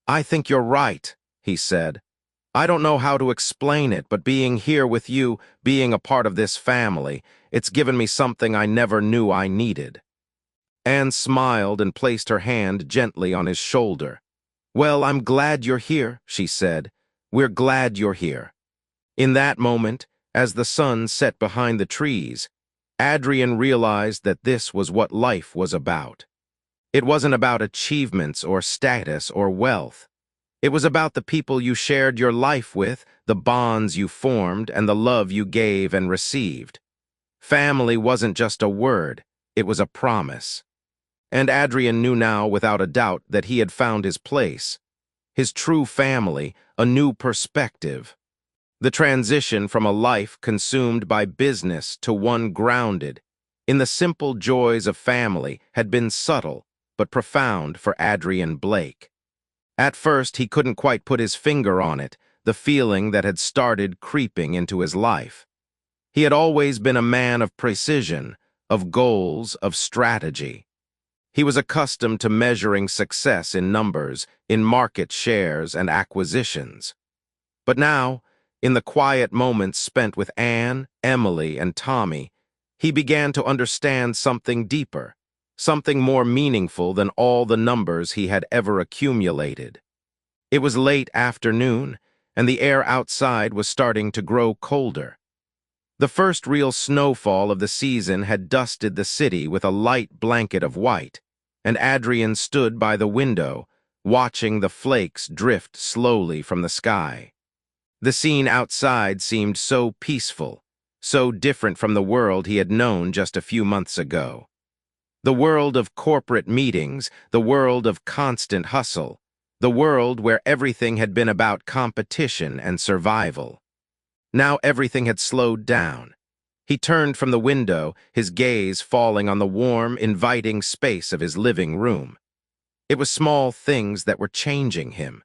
"I think you're right," he said. "I don't know how to explain it, but being here with you, being a part of this family, it's given me something I never knew I needed." Anne smiled and placed her hand gently on his shoulder. "Well, I'm glad you're here," she said. "We're glad you're here." In that moment, as the sun set behind the trees, Adrian realized that this was what life was about. It wasn't about achievements or status or wealth. It was about the people you shared your life with, the bonds you formed, and the love you gave and received. Family wasn't just a word, it was a promise. And Adrian knew now without a doubt that he had found his place, his true family, a new perspective. The transition from a life consumed by business to one grounded in the simple joys of family had been subtle but profound for Adrian Blake. At first, he couldn't quite put his finger on it, the feeling that had started creeping into his life. He had always been a man of precision, of goals, of strategy. He was accustomed to measuring success in numbers, in market shares and acquisitions. But now, in the quiet moments spent with Anne, Emily, and Tommy, he began to understand something deeper, something more meaningful than all the numbers he had ever accumulated. It was late afternoon, and the air outside was starting to grow colder. The first real snowfall of the season had dusted the city with a light blanket of white, and Adrian stood by the window, watching the flakes drift slowly from the sky. The scene outside seemed so peaceful, so different from the world he had known just a few months ago. The world of corporate meetings, the world of constant hustle, the world where everything had been about competition and survival. Now everything had slowed down. He turned from the window, his gaze falling on the warm, inviting space of his living room. It was small things that were changing him.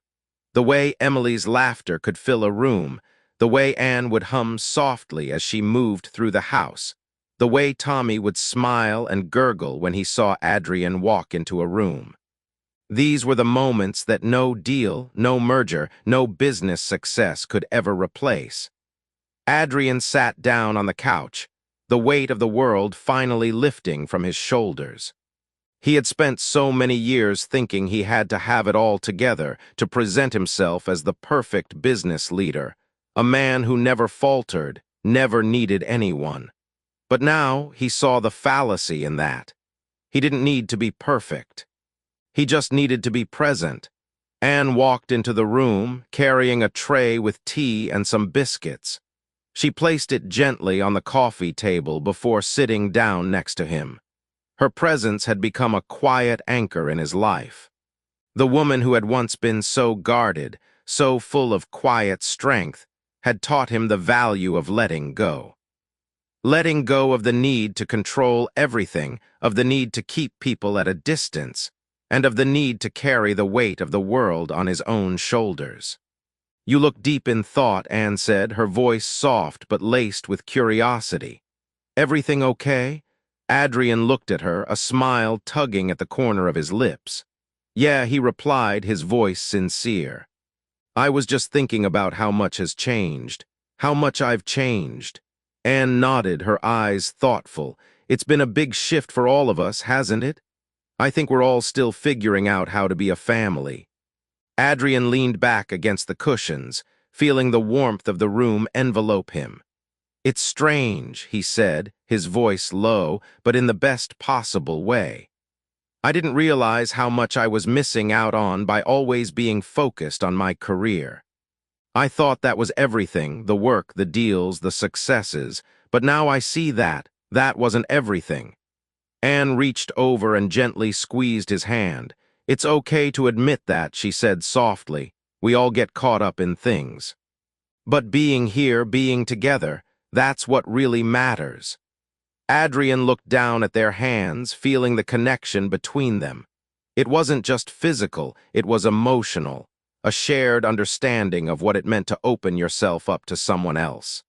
The way Emily's laughter could fill a room, the way Anne would hum softly as she moved through the house, the way Tommy would smile and gurgle when he saw Adrian walk into a room. These were the moments that no deal, no merger, no business success could ever replace. Adrian sat down on the couch, the weight of the world finally lifting from his shoulders. He had spent so many years thinking he had to have it all together to present himself as the perfect business leader, a man who never faltered, never needed anyone. But now he saw the fallacy in that. He didn't need to be perfect. He just needed to be present. Anne walked into the room, carrying a tray with tea and some biscuits. She placed it gently on the coffee table before sitting down next to him. Her presence had become a quiet anchor in his life. The woman who had once been so guarded, so full of quiet strength, had taught him the value of letting go. Letting go of the need to control everything, of the need to keep people at a distance, and of the need to carry the weight of the world on his own shoulders. "You look deep in thought," Anne said, her voice soft but laced with curiosity. "Everything okay?" Adrian looked at her, a smile tugging at the corner of his lips. "Yeah," he replied, his voice sincere. "I was just thinking about how much has changed, how much I've changed." Anne nodded, her eyes thoughtful. "It's been a big shift for all of us, hasn't it? I think we're all still figuring out how to be a family." Adrian leaned back against the cushions, feeling the warmth of the room envelope him. "It's strange," he said, his voice low, but in the best possible way. "I didn't realize how much I was missing out on by always being focused on my career. I thought that was everything, the work, the deals, the successes, but now I see that wasn't everything." Anne reached over and gently squeezed his hand. "It's okay to admit that," she said softly. "We all get caught up in things. But being here, being together, that's what really matters." Adrian looked down at their hands, feeling the connection between them. It wasn't just physical, it was emotional, a shared understanding of what it meant to open yourself up to someone else.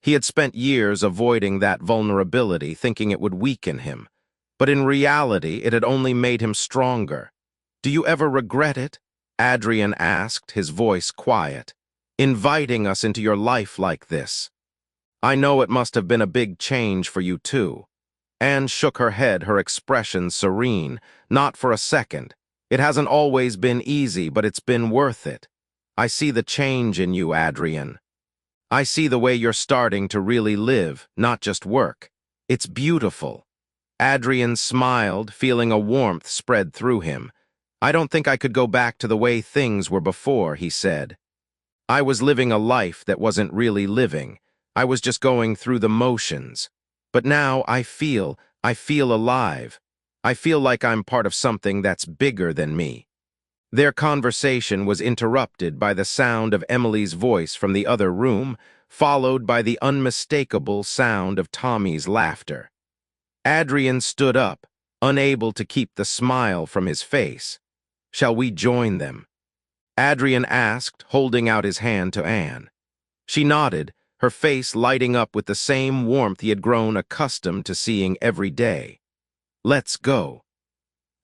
He had spent years avoiding that vulnerability, thinking it would weaken him. But in reality, it had only made him stronger. "Do you ever regret it?" Adrian asked, his voice quiet. "Inviting us into your life like this. I know it must have been a big change for you too." Anne shook her head, her expression serene. "Not for a second. It hasn't always been easy, but it's been worth it. I see the change in you, Adrian. I see the way you're starting to really live, not just work. It's beautiful." Adrian smiled, feeling a warmth spread through him. "I don't think I could go back to the way things were before," he said. "I was living a life that wasn't really living. I was just going through the motions. But now I feel alive. I feel like I'm part of something that's bigger than me." Their conversation was interrupted by the sound of Emily's voice from the other room, followed by the unmistakable sound of Tommy's laughter. Adrian stood up, unable to keep the smile from his face. "Shall we join them?" Adrian asked, holding out his hand to Anne. She nodded, her face lighting up with the same warmth he had grown accustomed to seeing every day. "Let's go."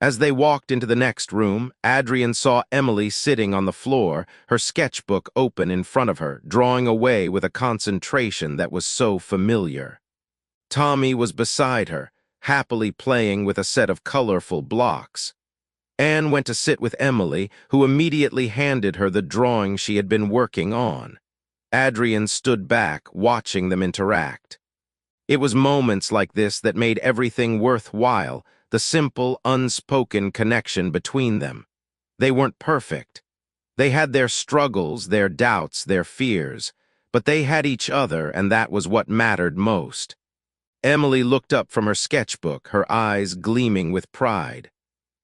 As they walked into the next room, Adrian saw Emily sitting on the floor, her sketchbook open in front of her, drawing away with a concentration that was so familiar. Tommy was beside her, happily playing with a set of colorful blocks. Anne went to sit with Emily, who immediately handed her the drawing she had been working on. Adrian stood back, watching them interact. It was moments like this that made everything worthwhile, the simple, unspoken connection between them. They weren't perfect. They had their struggles, their doubts, their fears, but they had each other, and that was what mattered most. Emily looked up from her sketchbook, her eyes gleaming with pride.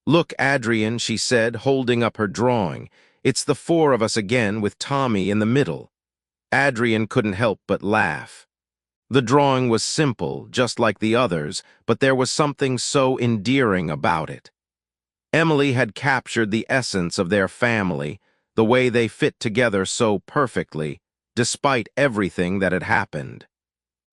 "Look, Adrian," she said, holding up her drawing. "It's the four of us again, with Tommy in the middle." Adrian couldn't help but laugh. The drawing was simple, just like the others, but there was something so endearing about it. Emily had captured the essence of their family, the way they fit together so perfectly, despite everything that had happened.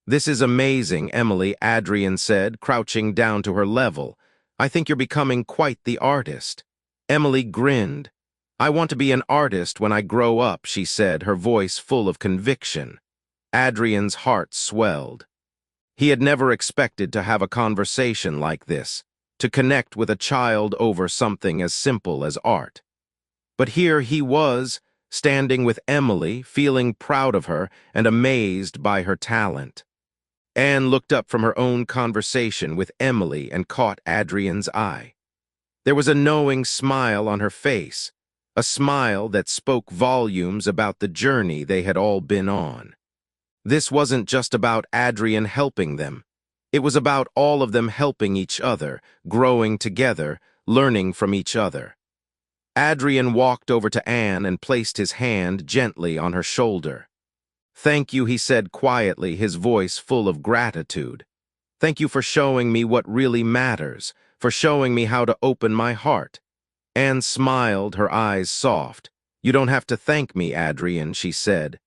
"This is amazing, Emily," Adrian said, crouching down to her level. "I think you're becoming quite the artist." Emily grinned. "I want to be an artist when I grow up," she said, her voice full of conviction. Adrian's heart swelled. He had never expected to have a conversation like this, to connect with a child over something as simple as art. But here he was, standing with Emily, feeling proud of her and amazed by her talent. Anne looked up from her own conversation with Emily and caught Adrian's eye. There was a knowing smile on her face, a smile that spoke volumes about the journey they had all been on. This wasn't just about Adrian helping them. It was about all of them helping each other, growing together, learning from each other. Adrian walked over to Anne and placed his hand gently on her shoulder. "Thank you," he said quietly, his voice full of gratitude. "Thank you for showing me what really matters, for showing me how to open my heart." Anne smiled, her eyes soft. "You don't have to thank me, Adrian," she said.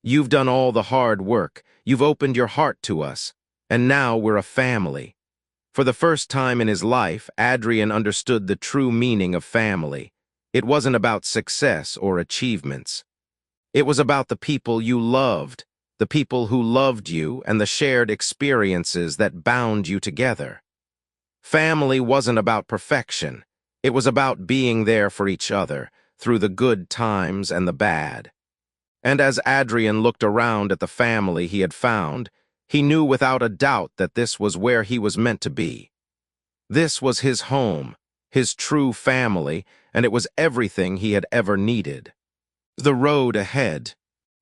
"You've done all the hard work. You've opened your heart to us. And now we're a family." For the first time in his life, Adrian understood the true meaning of family. It wasn't about success or achievements. It was about the people you loved, the people who loved you, and the shared experiences that bound you together. Family wasn't about perfection. It was about being there for each other, through the good times and the bad. And as Adrian looked around at the family he had found, he knew without a doubt that this was where he was meant to be. This was his home, his true family, and it was everything he had ever needed. The road ahead.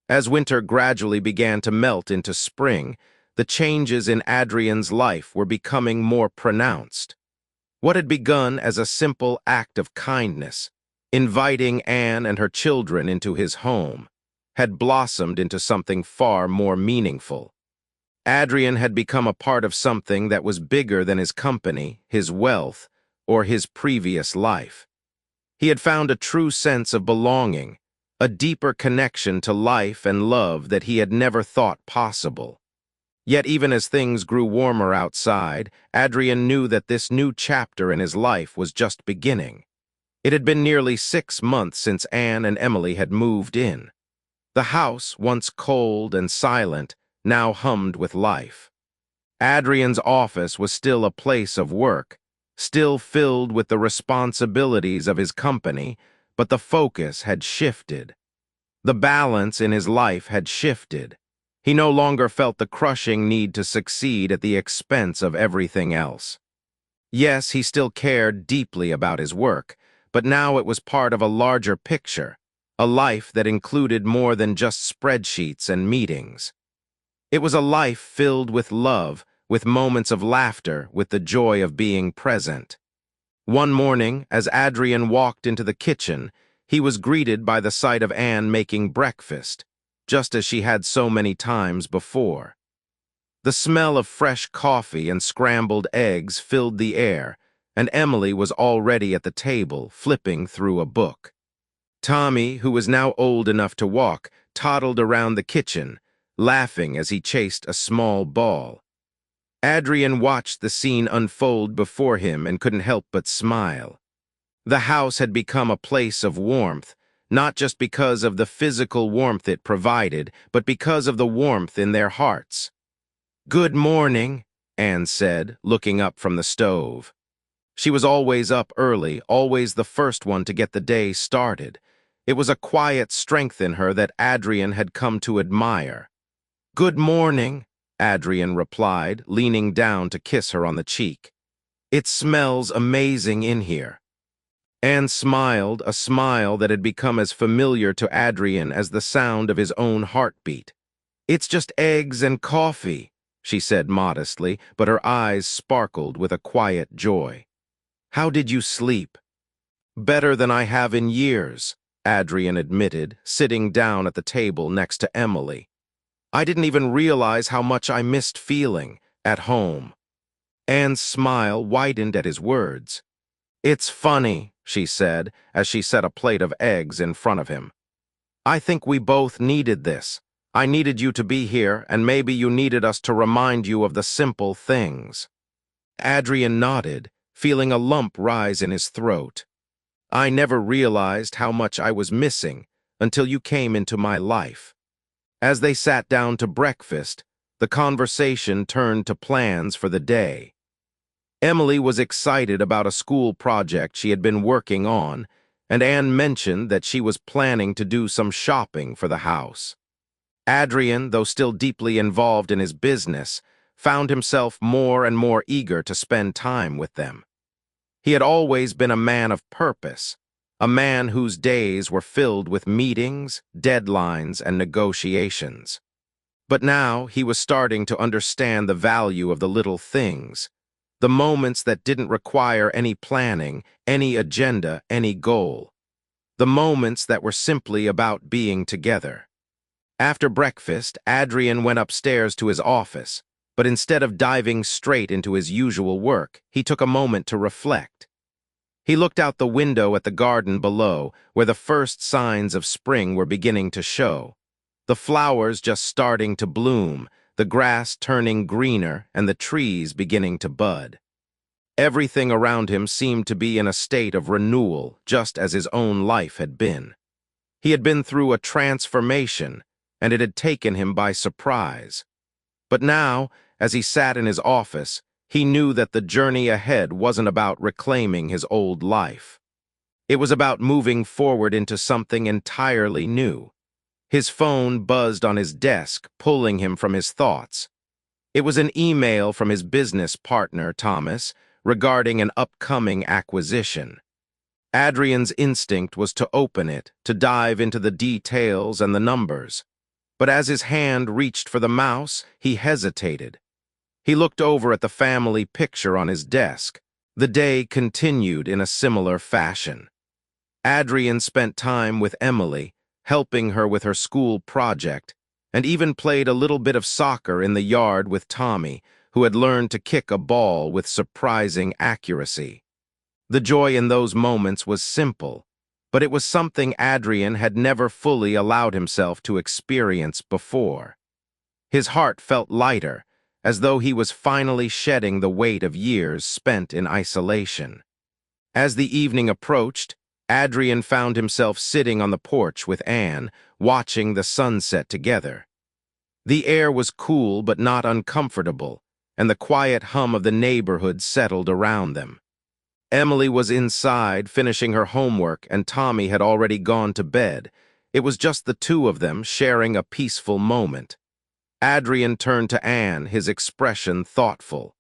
As winter gradually began to melt into spring, the changes in Adrian's life were becoming more pronounced. What had begun as a simple act of kindness, inviting Anne and her children into his home, had blossomed into something far more meaningful. Adrian had become a part of something that was bigger than his company, his wealth, or his previous life. He had found a true sense of belonging, a deeper connection to life and love that he had never thought possible. Yet even as things grew warmer outside, Adrian knew that this new chapter in his life was just beginning. It had been nearly 6 months since Anne and Emily had moved in. The house, once cold and silent, now hummed with life. Adrian's office was still a place of work, still filled with the responsibilities of his company, but the focus had shifted. The balance in his life had shifted. He no longer felt the crushing need to succeed at the expense of everything else. Yes, he still cared deeply about his work, but now it was part of a larger picture, a life that included more than just spreadsheets and meetings. It was a life filled with love, with moments of laughter, with the joy of being present. One morning, as Adrian walked into the kitchen, he was greeted by the sight of Anne making breakfast, just as she had so many times before. The smell of fresh coffee and scrambled eggs filled the air, and Emily was already at the table, flipping through a book. Tommy, who was now old enough to walk, toddled around the kitchen, laughing as he chased a small ball. Adrian watched the scene unfold before him and couldn't help but smile. The house had become a place of warmth, not just because of the physical warmth it provided, but because of the warmth in their hearts. "Good morning," Anne said, looking up from the stove. She was always up early, always the first one to get the day started. It was a quiet strength in her that Adrian had come to admire. "Good morning," Adrian replied, leaning down to kiss her on the cheek. "It smells amazing in here." Anne smiled, a smile that had become as familiar to Adrian as the sound of his own heartbeat. "It's just eggs and coffee," she said modestly, but her eyes sparkled with a quiet joy. "How did you sleep?" "Better than I have in years," Adrian admitted, sitting down at the table next to Emily. "I didn't even realize how much I missed feeling at home." Anne's smile widened at his words. "It's funny," she said, as she set a plate of eggs in front of him. "I think we both needed this. I needed you to be here, and maybe you needed us to remind you of the simple things." Adrian nodded, feeling a lump rise in his throat. "I never realized how much I was missing until you came into my life." As they sat down to breakfast, the conversation turned to plans for the day. Emily was excited about a school project she had been working on, and Anne mentioned that she was planning to do some shopping for the house. Adrian, though still deeply involved in his business, found himself more and more eager to spend time with them. He had always been a man of purpose, a man whose days were filled with meetings, deadlines, and negotiations. But now he was starting to understand the value of the little things, the moments that didn't require any planning, any agenda, any goal. The moments that were simply about being together. After breakfast, Adrian went upstairs to his office, but instead of diving straight into his usual work, he took a moment to reflect. He looked out the window at the garden below, where the first signs of spring were beginning to show. The flowers just starting to bloom, the grass turning greener, and the trees beginning to bud. Everything around him seemed to be in a state of renewal, just as his own life had been. He had been through a transformation, and it had taken him by surprise. But now, as he sat in his office, he knew that the journey ahead wasn't about reclaiming his old life. It was about moving forward into something entirely new. His phone buzzed on his desk, pulling him from his thoughts. It was an email from his business partner, Thomas, regarding an upcoming acquisition. Adrian's instinct was to open it, to dive into the details and the numbers. But as his hand reached for the mouse, he hesitated. He looked over at the family picture on his desk. The day continued in a similar fashion. Adrian spent time with Emily, helping her with her school project, and even played a little bit of soccer in the yard with Tommy, who had learned to kick a ball with surprising accuracy. The joy in those moments was simple, but it was something Adrian had never fully allowed himself to experience before. His heart felt lighter, as though he was finally shedding the weight of years spent in isolation. As the evening approached, Adrian found himself sitting on the porch with Anne, watching the sunset together. The air was cool but not uncomfortable, and the quiet hum of the neighborhood settled around them. Emily was inside, finishing her homework, and Tommy had already gone to bed. It was just the two of them sharing a peaceful moment. Adrian turned to Anne, his expression thoughtful.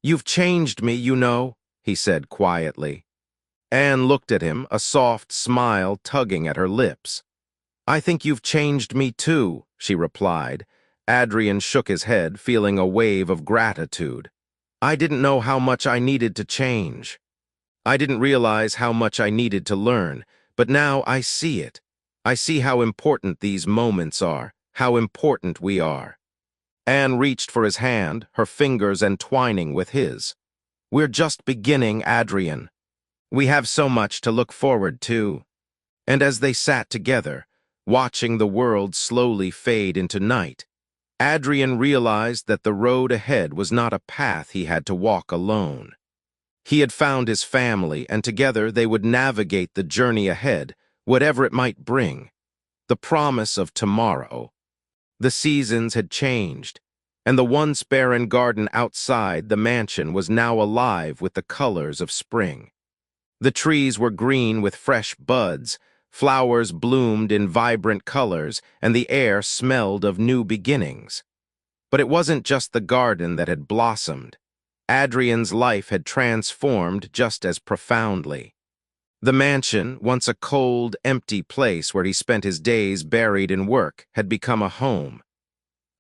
"You've changed me, you know," he said quietly. Anne looked at him, a soft smile tugging at her lips. "I think you've changed me too," she replied. Adrian shook his head, feeling a wave of gratitude. "I didn't know how much I needed to change. I didn't realize how much I needed to learn, but now I see it. I see how important these moments are, how important we are." Anne reached for his hand, her fingers entwining with his. "We're just beginning, Adrian. We have so much to look forward to." And as they sat together, watching the world slowly fade into night, Adrian realized that the road ahead was not a path he had to walk alone. He had found his family, and together they would navigate the journey ahead, whatever it might bring. The promise of tomorrow. The seasons had changed, and the once barren garden outside the mansion was now alive with the colors of spring. The trees were green with fresh buds, flowers bloomed in vibrant colors, and the air smelled of new beginnings. But it wasn't just the garden that had blossomed. Adrian's life had transformed just as profoundly. The mansion, once a cold, empty place where he spent his days buried in work, had become a home.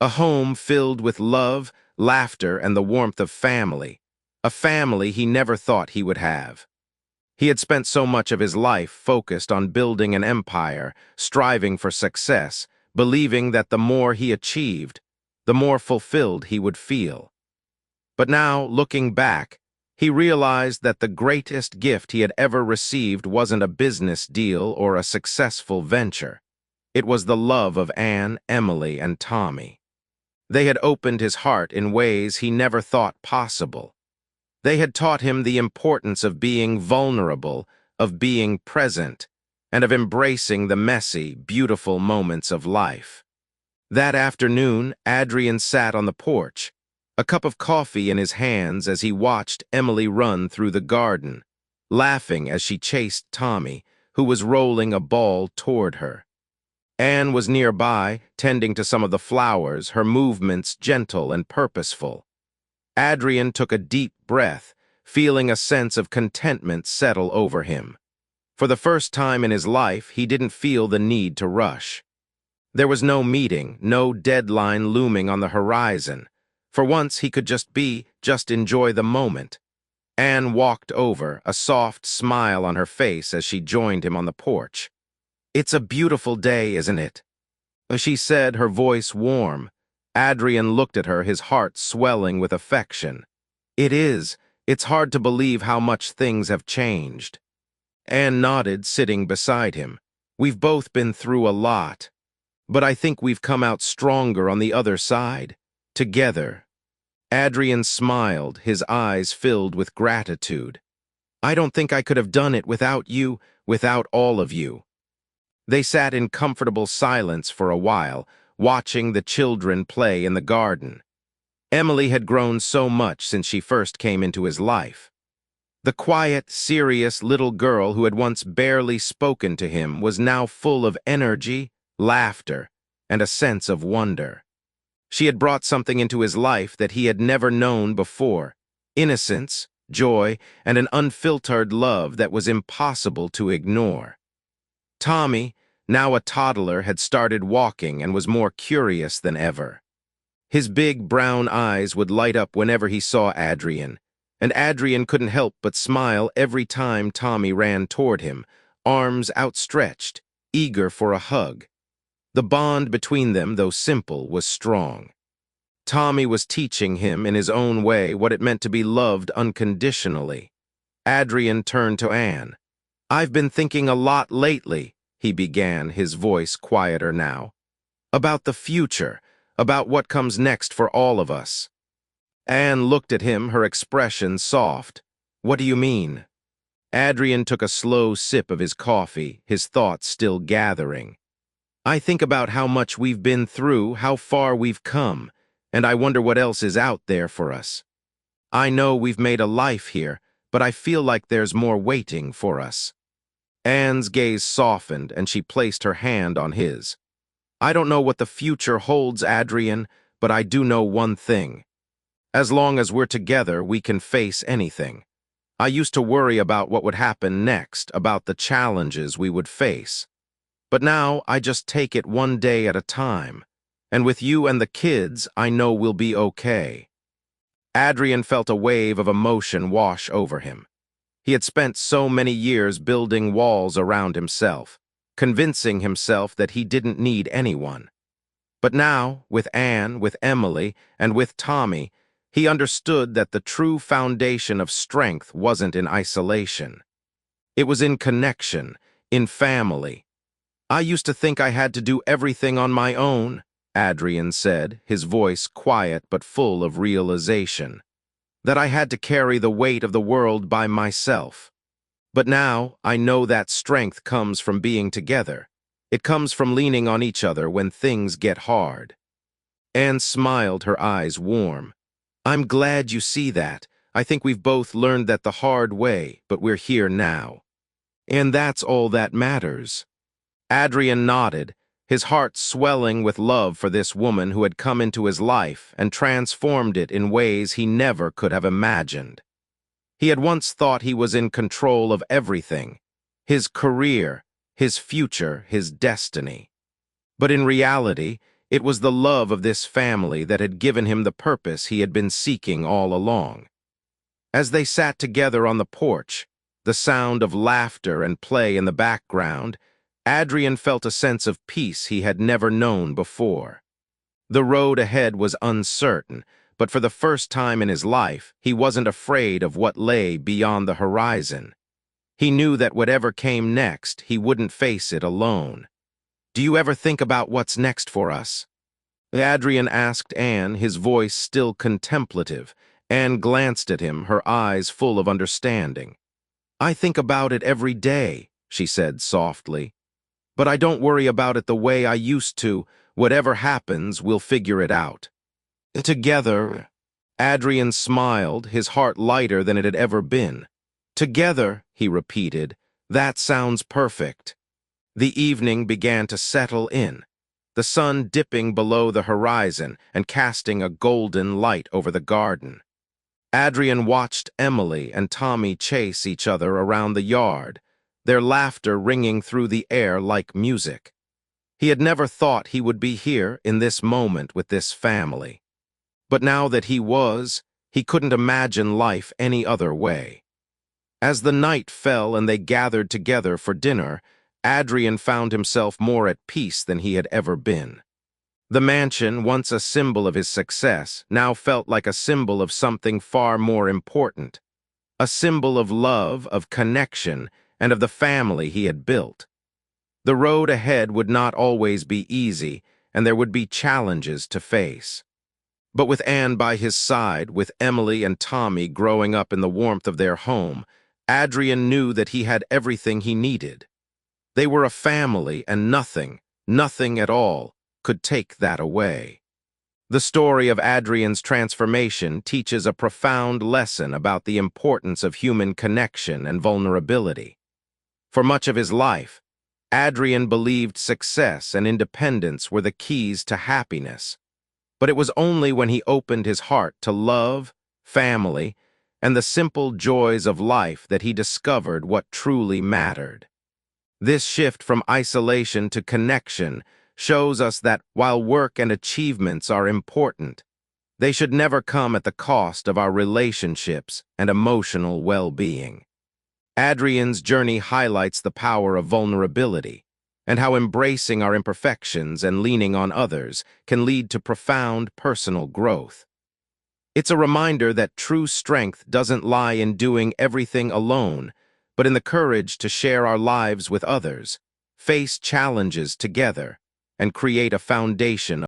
A home filled with love, laughter, and the warmth of family. A family he never thought he would have. He had spent so much of his life focused on building an empire, striving for success, believing that the more he achieved, the more fulfilled he would feel. But now, looking back, he realized that the greatest gift he had ever received wasn't a business deal or a successful venture. It was the love of Anne, Emily, and Tommy. They had opened his heart in ways he never thought possible. They had taught him the importance of being vulnerable, of being present, and of embracing the messy, beautiful moments of life. That afternoon, Adrian sat on the porch, a cup of coffee in his hands as he watched Emily run through the garden, laughing as she chased Tommy, who was rolling a ball toward her. Anne was nearby, tending to some of the flowers, her movements gentle and purposeful. Adrian took a deep breath, feeling a sense of contentment settle over him. For the first time in his life, he didn't feel the need to rush. There was no meeting, no deadline looming on the horizon. For once, he could just enjoy the moment. Anne walked over, a soft smile on her face as she joined him on the porch. "It's a beautiful day, isn't it?" she said, her voice warm. Adrian looked at her, his heart swelling with affection. "It is. It's hard to believe how much things have changed." Anne nodded, sitting beside him. "We've both been through a lot. But I think we've come out stronger on the other side. Together." Adrian smiled, his eyes filled with gratitude. "I don't think I could have done it without you, without all of you." They sat in comfortable silence for a while, watching the children play in the garden. Emily had grown so much since she first came into his life. The quiet, serious little girl who had once barely spoken to him was now full of energy, laughter, and a sense of wonder. She had brought something into his life that he had never known before: innocence, joy, and an unfiltered love that was impossible to ignore. Tommy, now a toddler, had started walking and was more curious than ever. His big brown eyes would light up whenever he saw Adrian, and Adrian couldn't help but smile every time Tommy ran toward him, arms outstretched, eager for a hug. The bond between them, though simple, was strong. Tommy was teaching him in his own way what it meant to be loved unconditionally. Adrian turned to Anne. "I've been thinking a lot lately," he began, his voice quieter now, "about the future, about what comes next for all of us." Anne looked at him, her expression soft. "What do you mean?" Adrian took a slow sip of his coffee, his thoughts still gathering. "I think about how much we've been through, how far we've come, and I wonder what else is out there for us. I know we've made a life here, but I feel like there's more waiting for us." Anne's gaze softened, and she placed her hand on his. "I don't know what the future holds, Adrian, but I do know one thing. As long as we're together, we can face anything. I used to worry about what would happen next, about the challenges we would face. But now I just take it one day at a time. And with you and the kids, I know we'll be okay." Adrian felt a wave of emotion wash over him. He had spent so many years building walls around himself, convincing himself that he didn't need anyone. But now, with Anne, with Emily, and with Tommy, he understood that the true foundation of strength wasn't in isolation. It was in connection, in family. "I used to think I had to do everything on my own," Adrian said, his voice quiet but full of realization. "That I had to carry the weight of the world by myself. But now I know that strength comes from being together. It comes from leaning on each other when things get hard." Anne smiled, her eyes warm. "I'm glad you see that. I think we've both learned that the hard way, but we're here now. And that's all that matters." Adrian nodded, his heart swelling with love for this woman who had come into his life and transformed it in ways he never could have imagined. He had once thought he was in control of everything: his career, his future, his destiny. But in reality, it was the love of this family that had given him the purpose he had been seeking all along. As they sat together on the porch, the sound of laughter and play in the background, Adrian felt a sense of peace he had never known before. The road ahead was uncertain, but for the first time in his life, he wasn't afraid of what lay beyond the horizon. He knew that whatever came next, he wouldn't face it alone. "Do you ever think about what's next for us?" Adrian asked Anne, his voice still contemplative. Anne glanced at him, her eyes full of understanding. "I think about it every day," she said softly. "But I don't worry about it the way I used to. Whatever happens, we'll figure it out." "Together." Adrian smiled, his heart lighter than it had ever been. "Together," he repeated. "That sounds perfect." The evening began to settle in, the sun dipping below the horizon and casting a golden light over the garden. Adrian watched Emily and Tommy chase each other around the yard, their laughter ringing through the air like music. He had never thought he would be here in this moment with this family. But now that he couldn't imagine life any other way. As the night fell and they gathered together for dinner, Adrian found himself more at peace than he had ever been. The mansion, once a symbol of his success, now felt like a symbol of something far more important. A symbol of love, of connection, and of the family he had built. The road ahead would not always be easy, and there would be challenges to face. But with Anne by his side, with Emily and Tommy growing up in the warmth of their home, Adrian knew that he had everything he needed. They were a family, and nothing at all, could take that away. The story of Adrian's transformation teaches a profound lesson about the importance of human connection and vulnerability. For much of his life, Adrian believed success and independence were the keys to happiness. But it was only when he opened his heart to love, family, and the simple joys of life that he discovered what truly mattered. This shift from isolation to connection shows us that while work and achievements are important, they should never come at the cost of our relationships and emotional well-being. Adrian's journey highlights the power of vulnerability and how embracing our imperfections and leaning on others can lead to profound personal growth. It's a reminder that true strength doesn't lie in doing everything alone, but in the courage to share our lives with others, face challenges together, and create a foundation